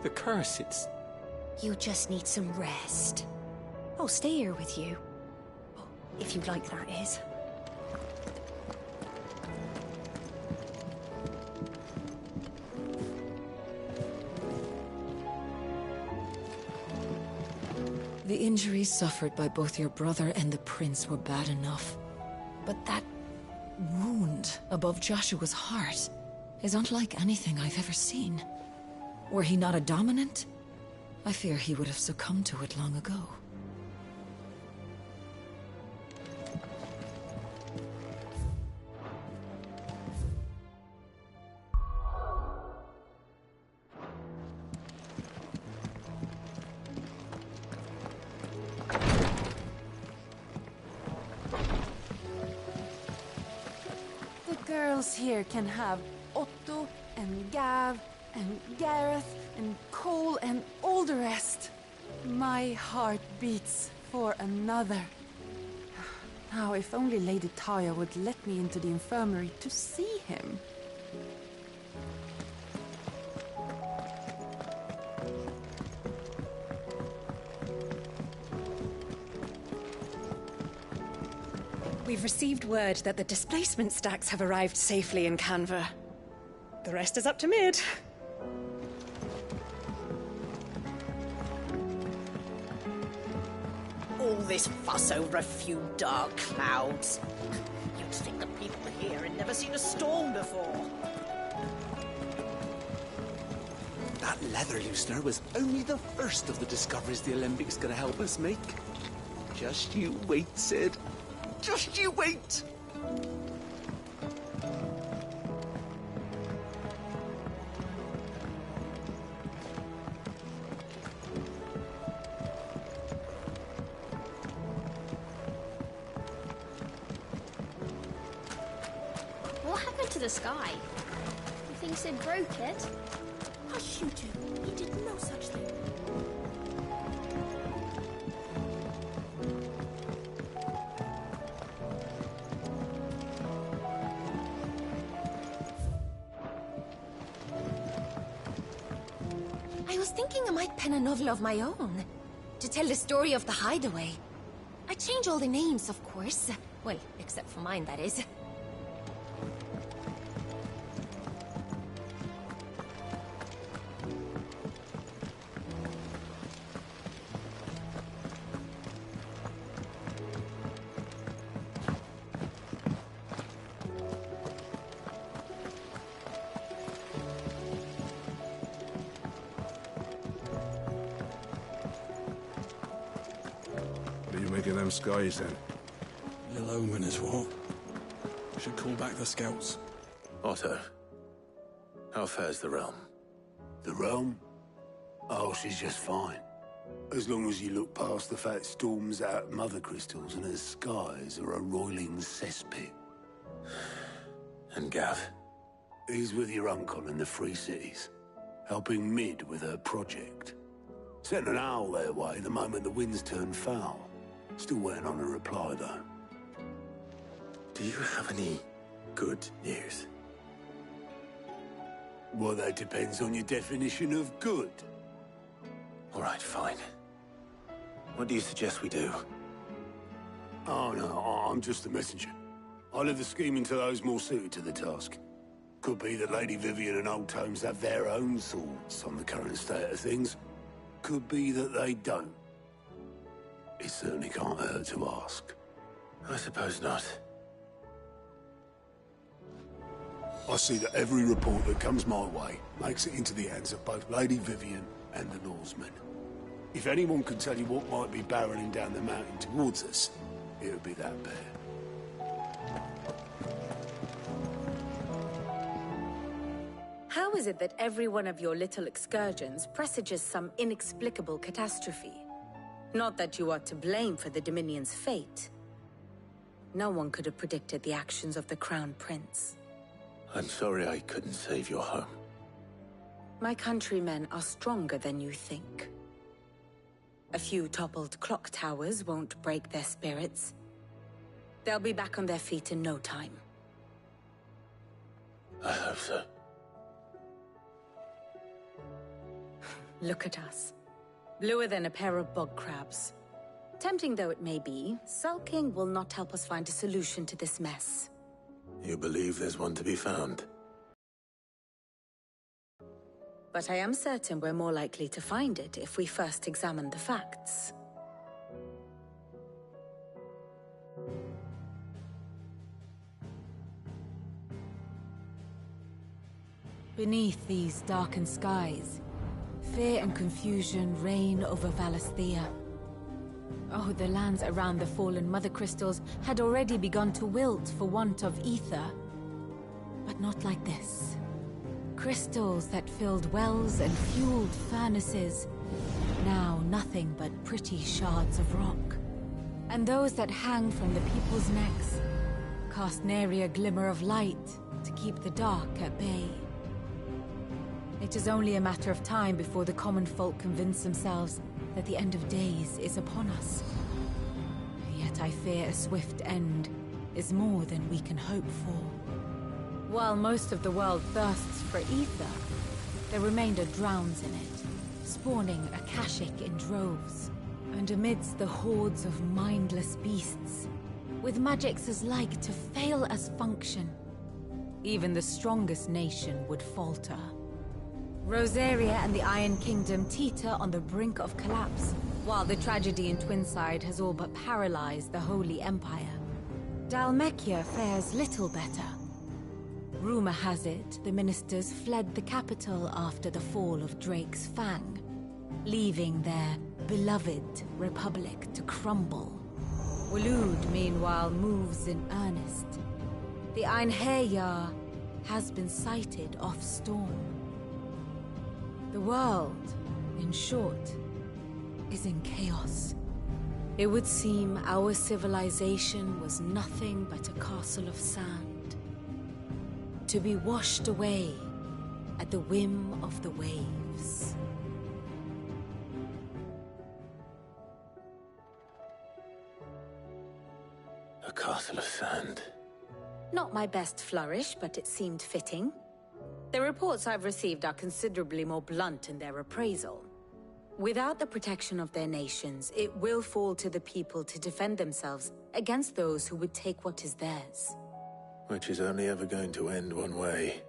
The curse, it's... You just need some rest. I'll stay here with you. If you'd like, that is. The injuries suffered by both your brother and the prince were bad enough. But that wound above Joshua's heart is unlike anything I've ever seen. Were he not a dominant, I fear he would have succumbed to it long ago. The girls here can have Otto and Gav and Gareth and Cole and all the rest. My heart beats for another. Now, if only Lady Taya would let me into the infirmary to see him. We've received word that the displacement stacks have arrived safely in Canva. The rest is up to Mid. All this fuss over a few dark clouds. You'd think the people here had never seen a storm before. That leather loosener was only the first of the discoveries the Alembic gonna help us make. Just you wait, Sid. Just you wait! What happened to the sky? You think Sid broke it? Hush, you two. He did no such thing. I was thinking I might pen a novel of my own to tell the story of the hideaway. I change all the names, of course. Well, except for mine, that is. What are you making them skies then? Little omen is what? Should call back the scouts. Otto, how fares the realm? The realm? Oh, she's just fine. As long as you look past the fat storms out mother crystals and her skies are a roiling cesspit. And Gav? He's with your uncle in the Free Cities, helping Mid with her project. Sent an owl their way the moment the winds turned foul. Still waiting on a reply, though. Do you have any good news? Well, that depends on your definition of good. All right, fine. What do you suggest we do? Oh, no, I'm just a messenger. I leave the scheming to those more suited to the task. Could be that Lady Vivian and Old Tomes have their own thoughts on the current state of things. Could be that they don't. It certainly can't hurt to ask. I suppose not. I see that every report that comes my way makes it into the hands of both Lady Vivian and the Norsemen. If anyone could tell you what might be barreling down the mountain towards us, it would be that bear. How is it that every one of your little excursions presages some inexplicable catastrophe? Not that you are to blame for the Dominion's fate. No one could have predicted the actions of the Crown Prince. I'm sorry I couldn't save your home. My countrymen are stronger than you think. A few toppled clock towers won't break their spirits. They'll be back on their feet in no time. I hope so. Look at us. Bluer than a pair of bog crabs. Tempting though it may be, sulking will not help us find a solution to this mess. You believe there's one to be found? But I am certain we're more likely to find it if we first examine the facts. Beneath these darkened skies, fear and confusion reign over Valisthea. Oh, the lands around the fallen Mother Crystals had already begun to wilt for want of ether. But not like this. Crystals that filled wells and fueled furnaces, now nothing but pretty shards of rock. And those that hang from the people's necks cast nary a glimmer of light to keep the dark at bay. It is only a matter of time before the common folk convince themselves that the end of days is upon us. Yet I fear a swift end is more than we can hope for. While most of the world thirsts for ether, the remainder drowns in it, spawning Akashic in droves. And amidst the hordes of mindless beasts, with magics as like to fail as function, even the strongest nation would falter. Rosaria and the Iron Kingdom teeter on the brink of collapse, while the tragedy in Twinside has all but paralyzed the Holy Empire. Dalmekia fares little better. Rumor has it the ministers fled the capital after the fall of Drake's Fang, leaving their beloved republic to crumble. Waloed, meanwhile, moves in earnest. The Einherjar has been sighted off storm. The world, in short, is in chaos. It would seem our civilization was nothing but a castle of sand, to be washed away at the whim of the waves. A castle of sand. Not my best flourish, but it seemed fitting. The reports I've received are considerably more blunt in their appraisal. Without the protection of their nations, it will fall to the people to defend themselves against those who would take what is theirs. Which is only ever going to end one way.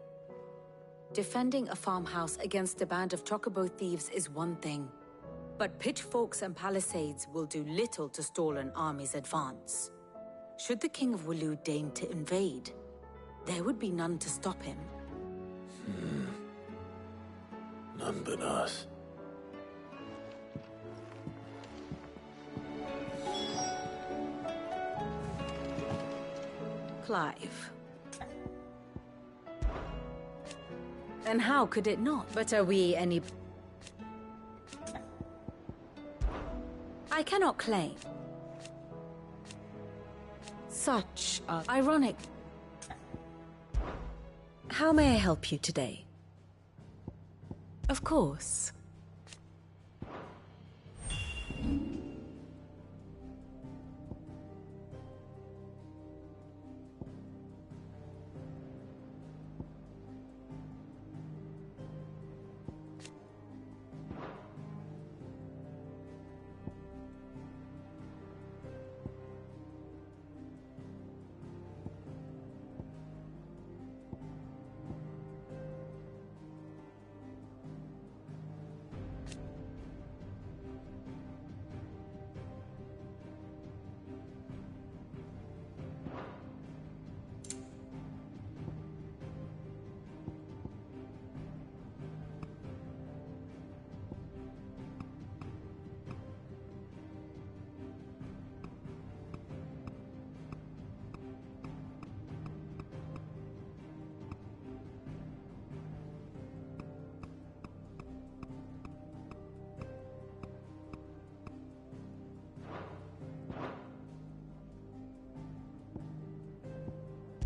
Defending a farmhouse against a band of chocobo thieves is one thing, but pitchforks and palisades will do little to stall an army's advance. Should the King of Waloed deign to invade, there would be none to stop him. None but us. Clive. And how could it not? But are we any... I cannot claim. Such are ironic. How may I help you today? Of course.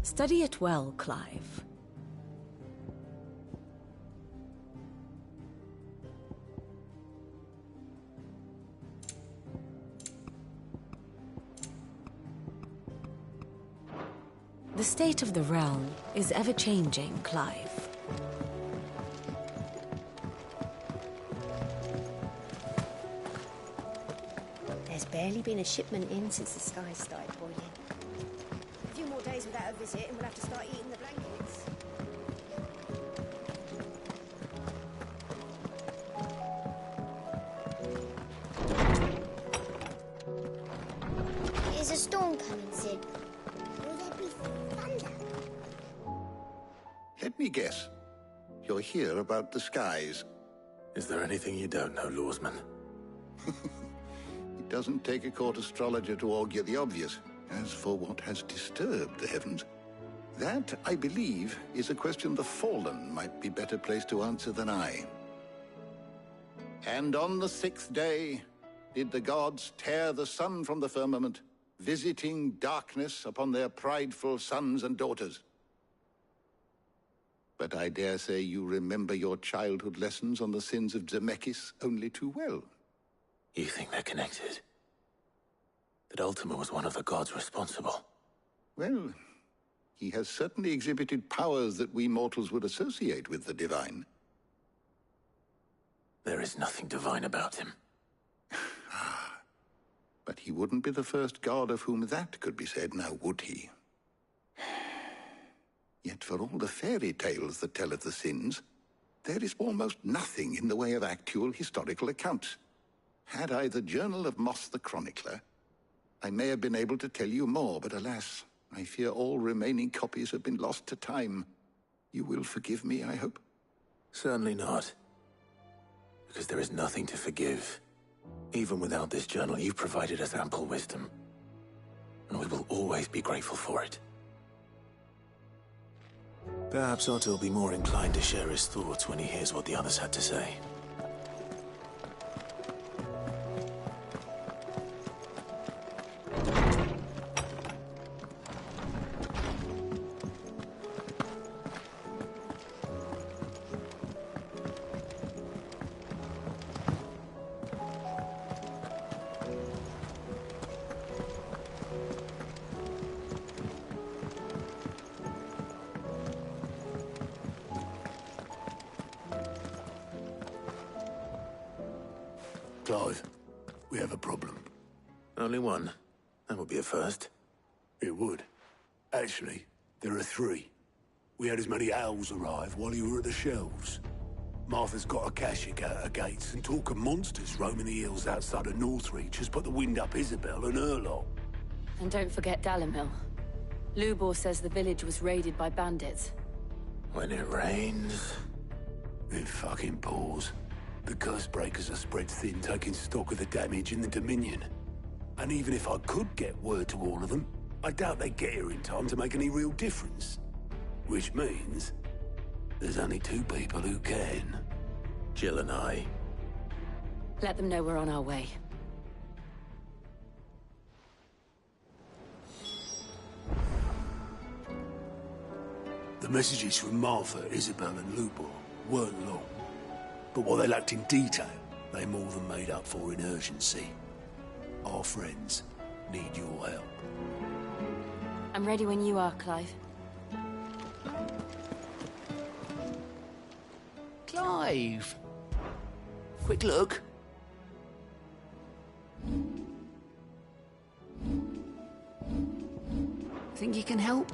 Study it well, Clive. The state of the realm is ever-changing, Clive. There's barely been a shipment in since the skies started boiling. A few more days without a visit and we'll have to start eating the blankets. Is a storm coming, Sid? Will there be thunder? Let me guess. You're here about the skies. Is there anything you don't know, Lawsman? It doesn't take a court astrologer to augur the obvious. As for what has disturbed the heavens, that, I believe, is a question the Fallen might be better placed to answer than I. And on the 6th day did the gods tear the sun from the firmament, visiting darkness upon their prideful sons and daughters. But I dare say you remember your childhood lessons on the sins of Zemeckis only too well. You think they're connected? That Ultima was one of the gods responsible? Well, he has certainly exhibited powers that we mortals would associate with the divine. There is nothing divine about him. But he wouldn't be the first god of whom that could be said, now would he? Yet for all the fairy tales that tell of the sins, there is almost nothing in the way of actual historical accounts. Had I the Journal of Moss the Chronicler, I may have been able to tell you more, but alas, I fear all remaining copies have been lost to time. You will forgive me, I hope? Certainly not. Because there is nothing to forgive. Even without this journal, you provided us ample wisdom. And we will always be grateful for it. Perhaps Otto will be more inclined to share his thoughts when he hears what the others had to say. Clive, we have a problem. Only one. That would be a first. It would. Actually, there are 3. We had as many owls arrive while you were at the shelves. Martha's got a Akashic out her gates, and talk of monsters roaming the hills outside of Northreach has put the wind up Isabel and her lot. And don't forget Dalimil. Lubor says the village was raided by bandits. When it rains... It fucking pours. The curse breakers are spread thin, taking stock of the damage in the Dominion. And even if I could get word to all of them, I doubt they'd get here in time to make any real difference. Which means there's only 2 people who can. Jill and I. Let them know we're on our way. The messages from Martha, Isabel and Lubor weren't long. But what they lacked in detail, they more than made up for in urgency. Our friends need your help. I'm ready when you are, Clive. Clive! Quick look. Think you can help?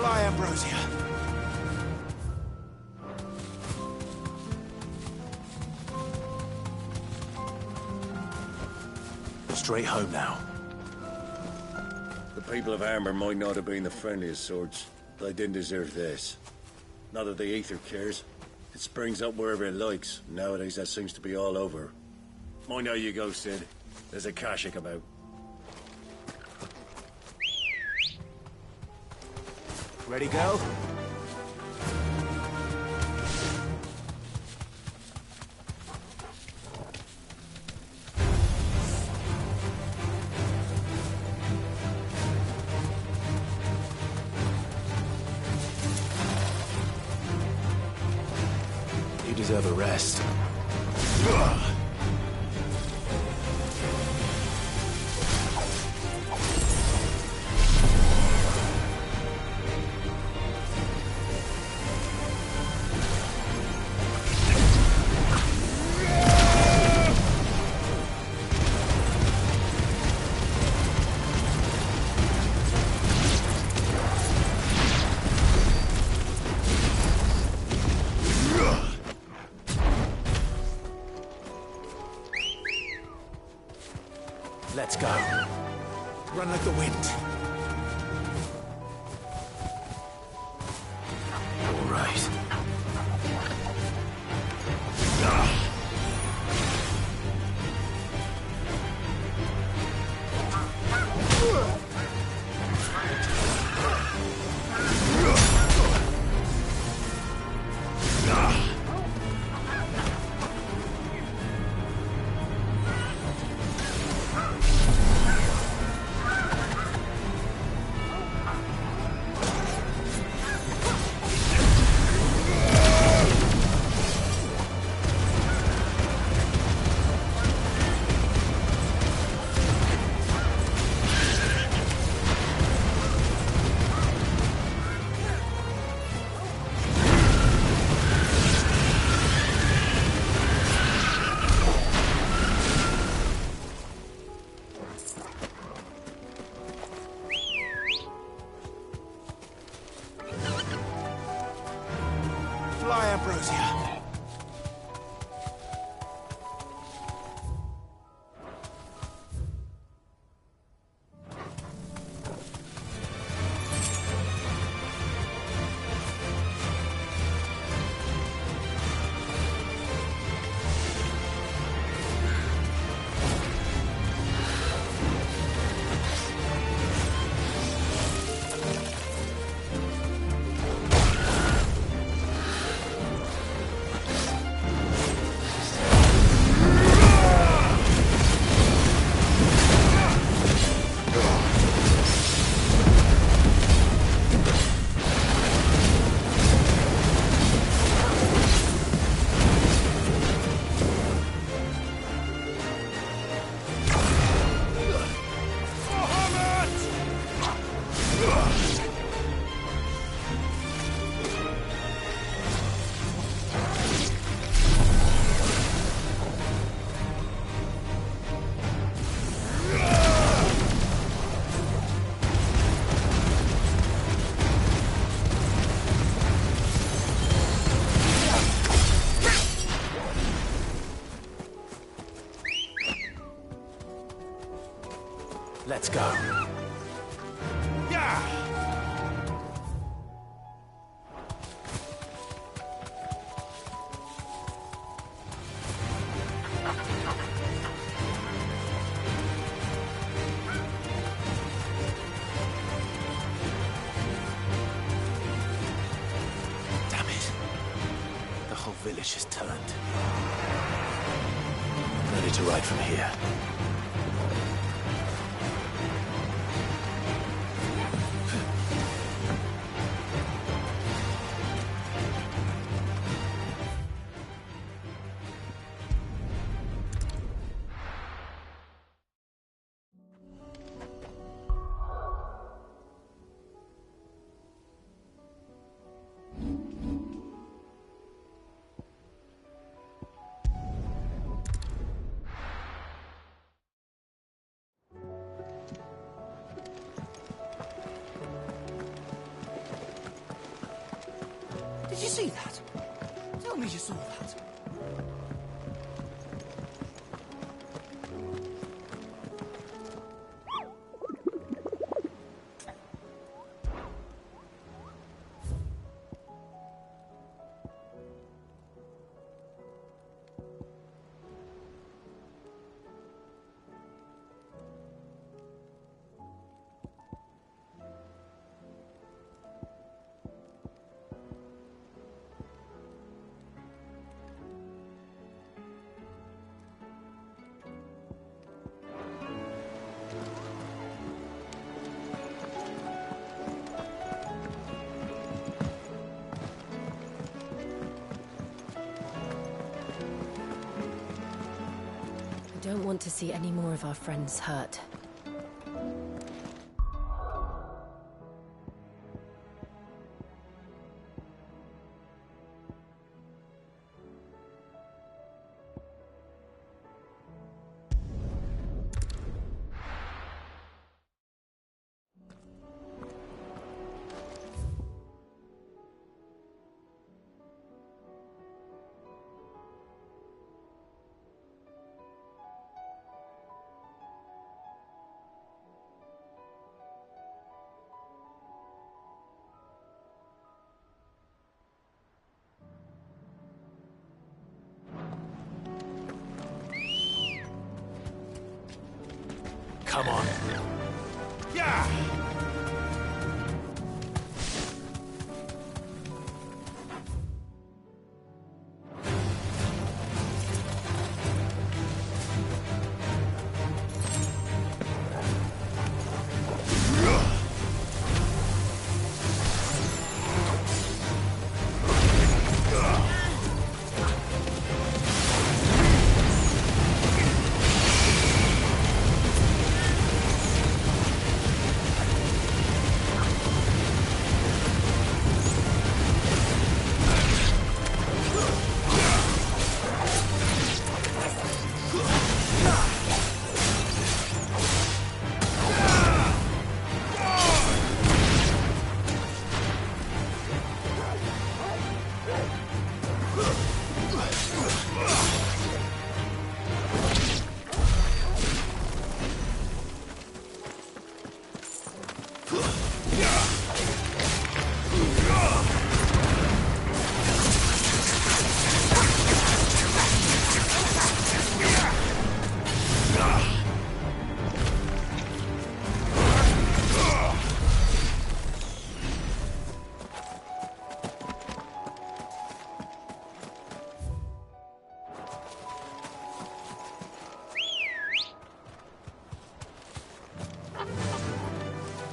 Fly, Ambrosia. Straight home now. The people of Armor might not have been the friendliest sorts. They didn't deserve this. Not that the Ether cares. It springs up wherever it likes. Nowadays, that seems to be all over. Mind how you go, Sid. There's a Kashik about. Ready, go? You deserve a rest. Let's go. Run like the wind. All right. Fly, Ambrosia. Let's go. Yeah! Damn it. The whole village has turned. Ready to ride from here. me you saw that. I don't want to see any more of our friends hurt. Come on. Yeah!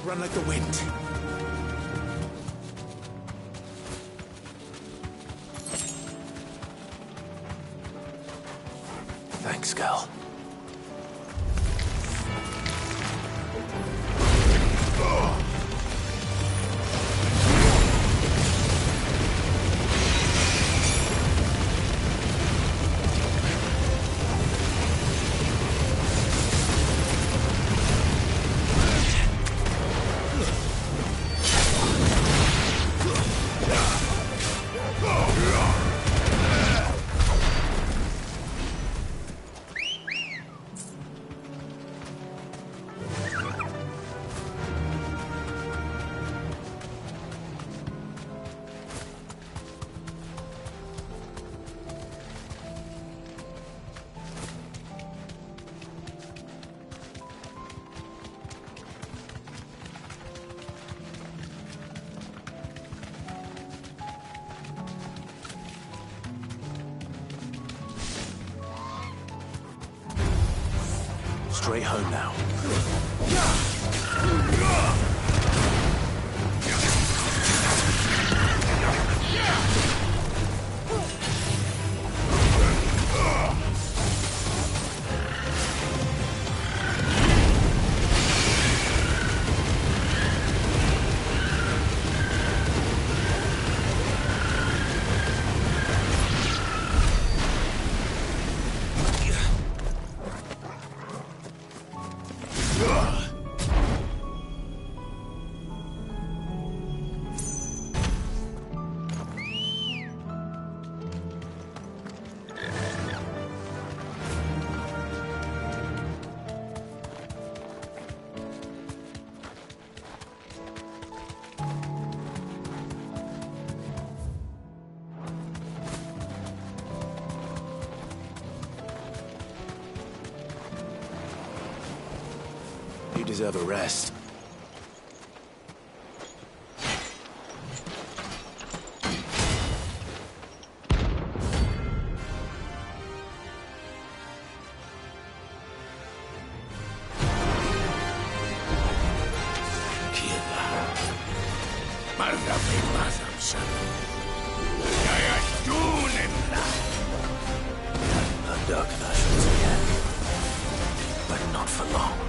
Run like the wind. Thanks, Gal. Straight home now. deserve a rest. A dark versions again, but not for long.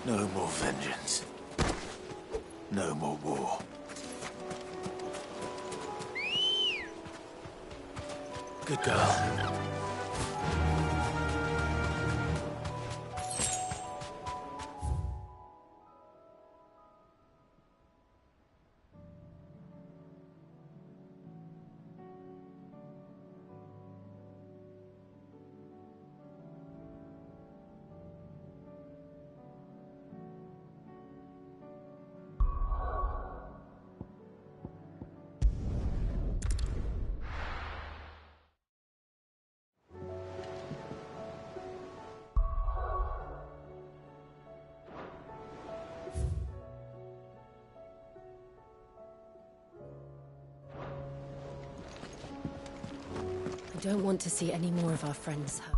No more vengeance. No more war. Good girl. I don't want to see any more of our friends hurt.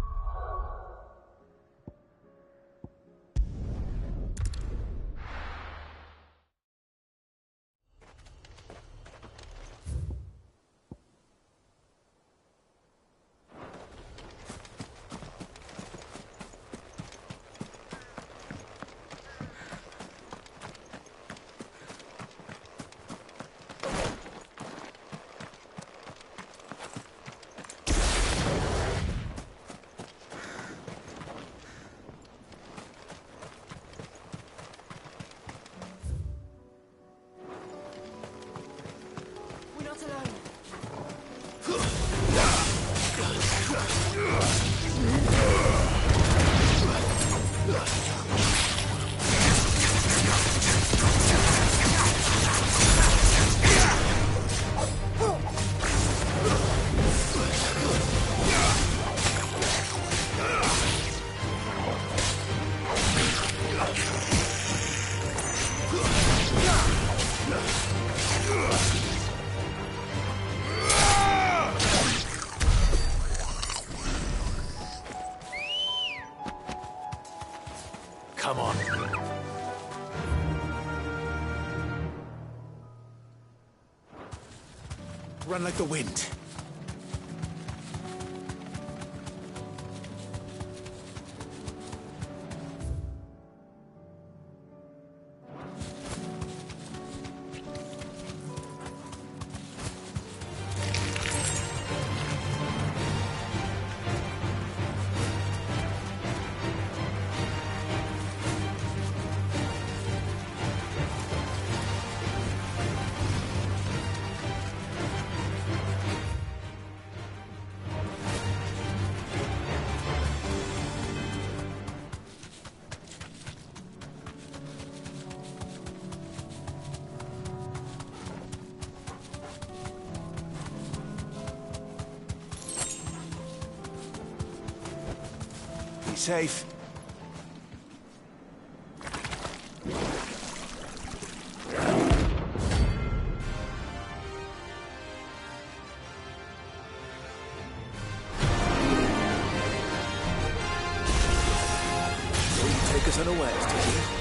Come on. Run like the wind. Safe. Will you take us unawares, do you?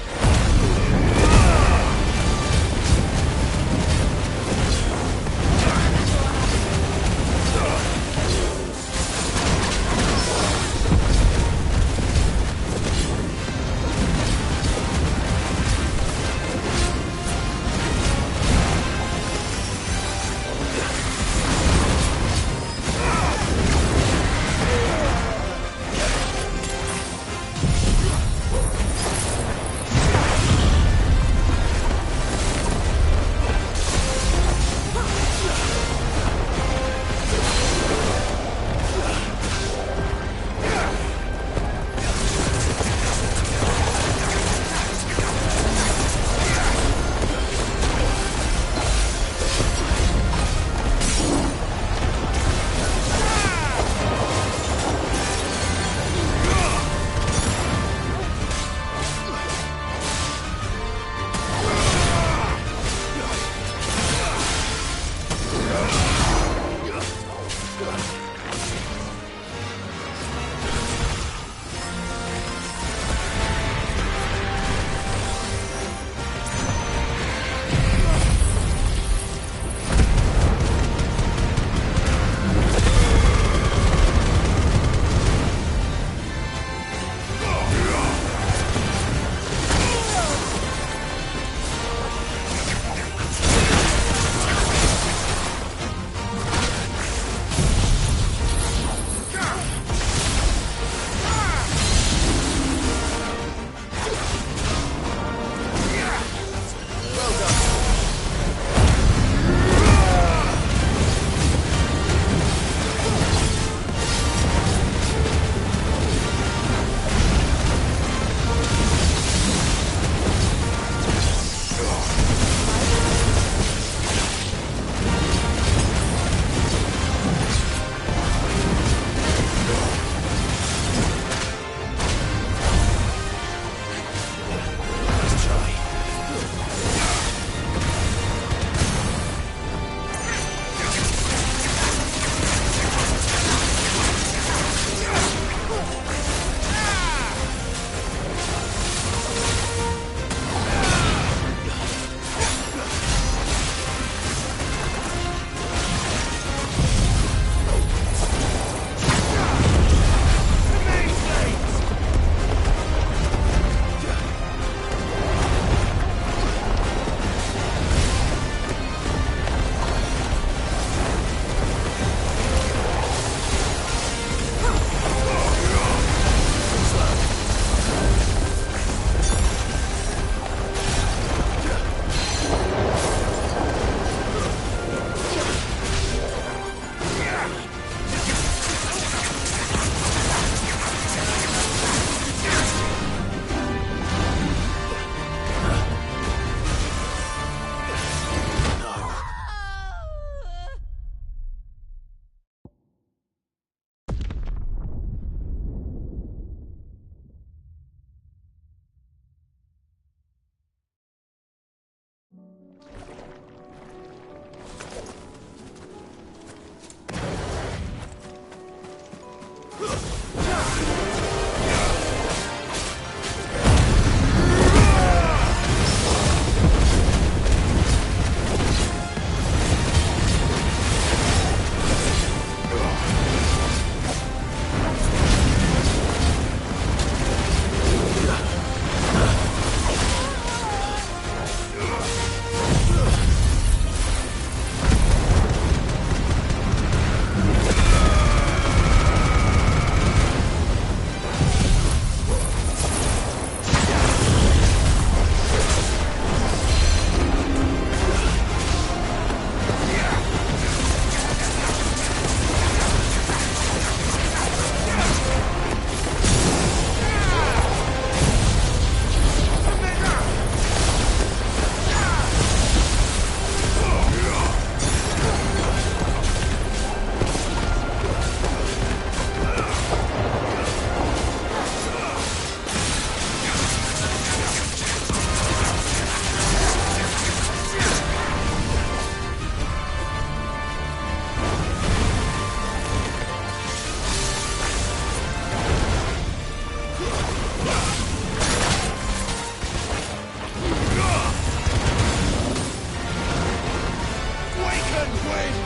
Destruction wins!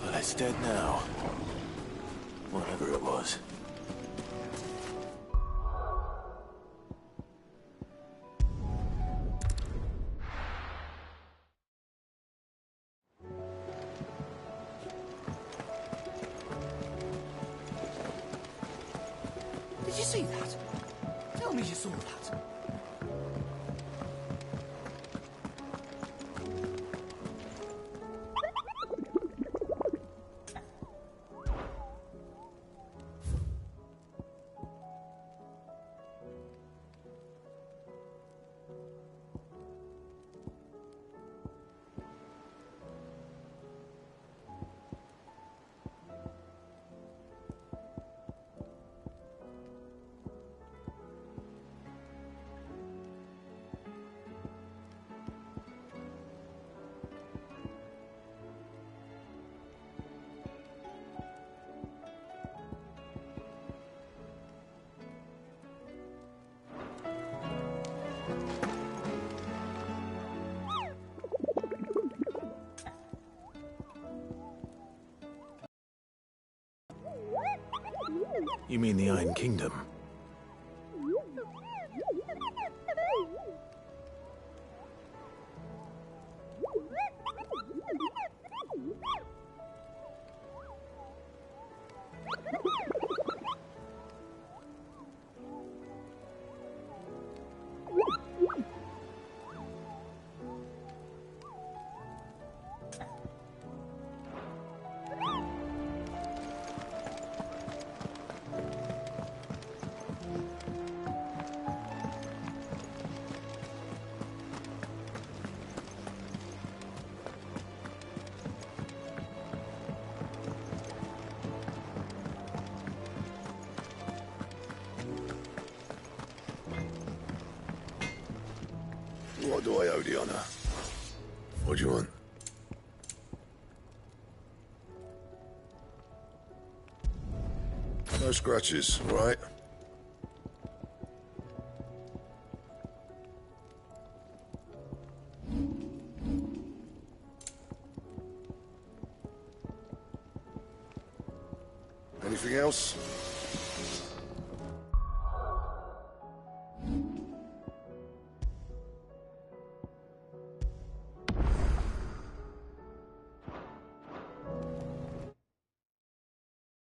Well, it's dead now. Whatever it was. Did you see that? Tell me you saw that. You mean the Iron Kingdom? What do I owe the honor? What do you want? No scratches, right? Anything else?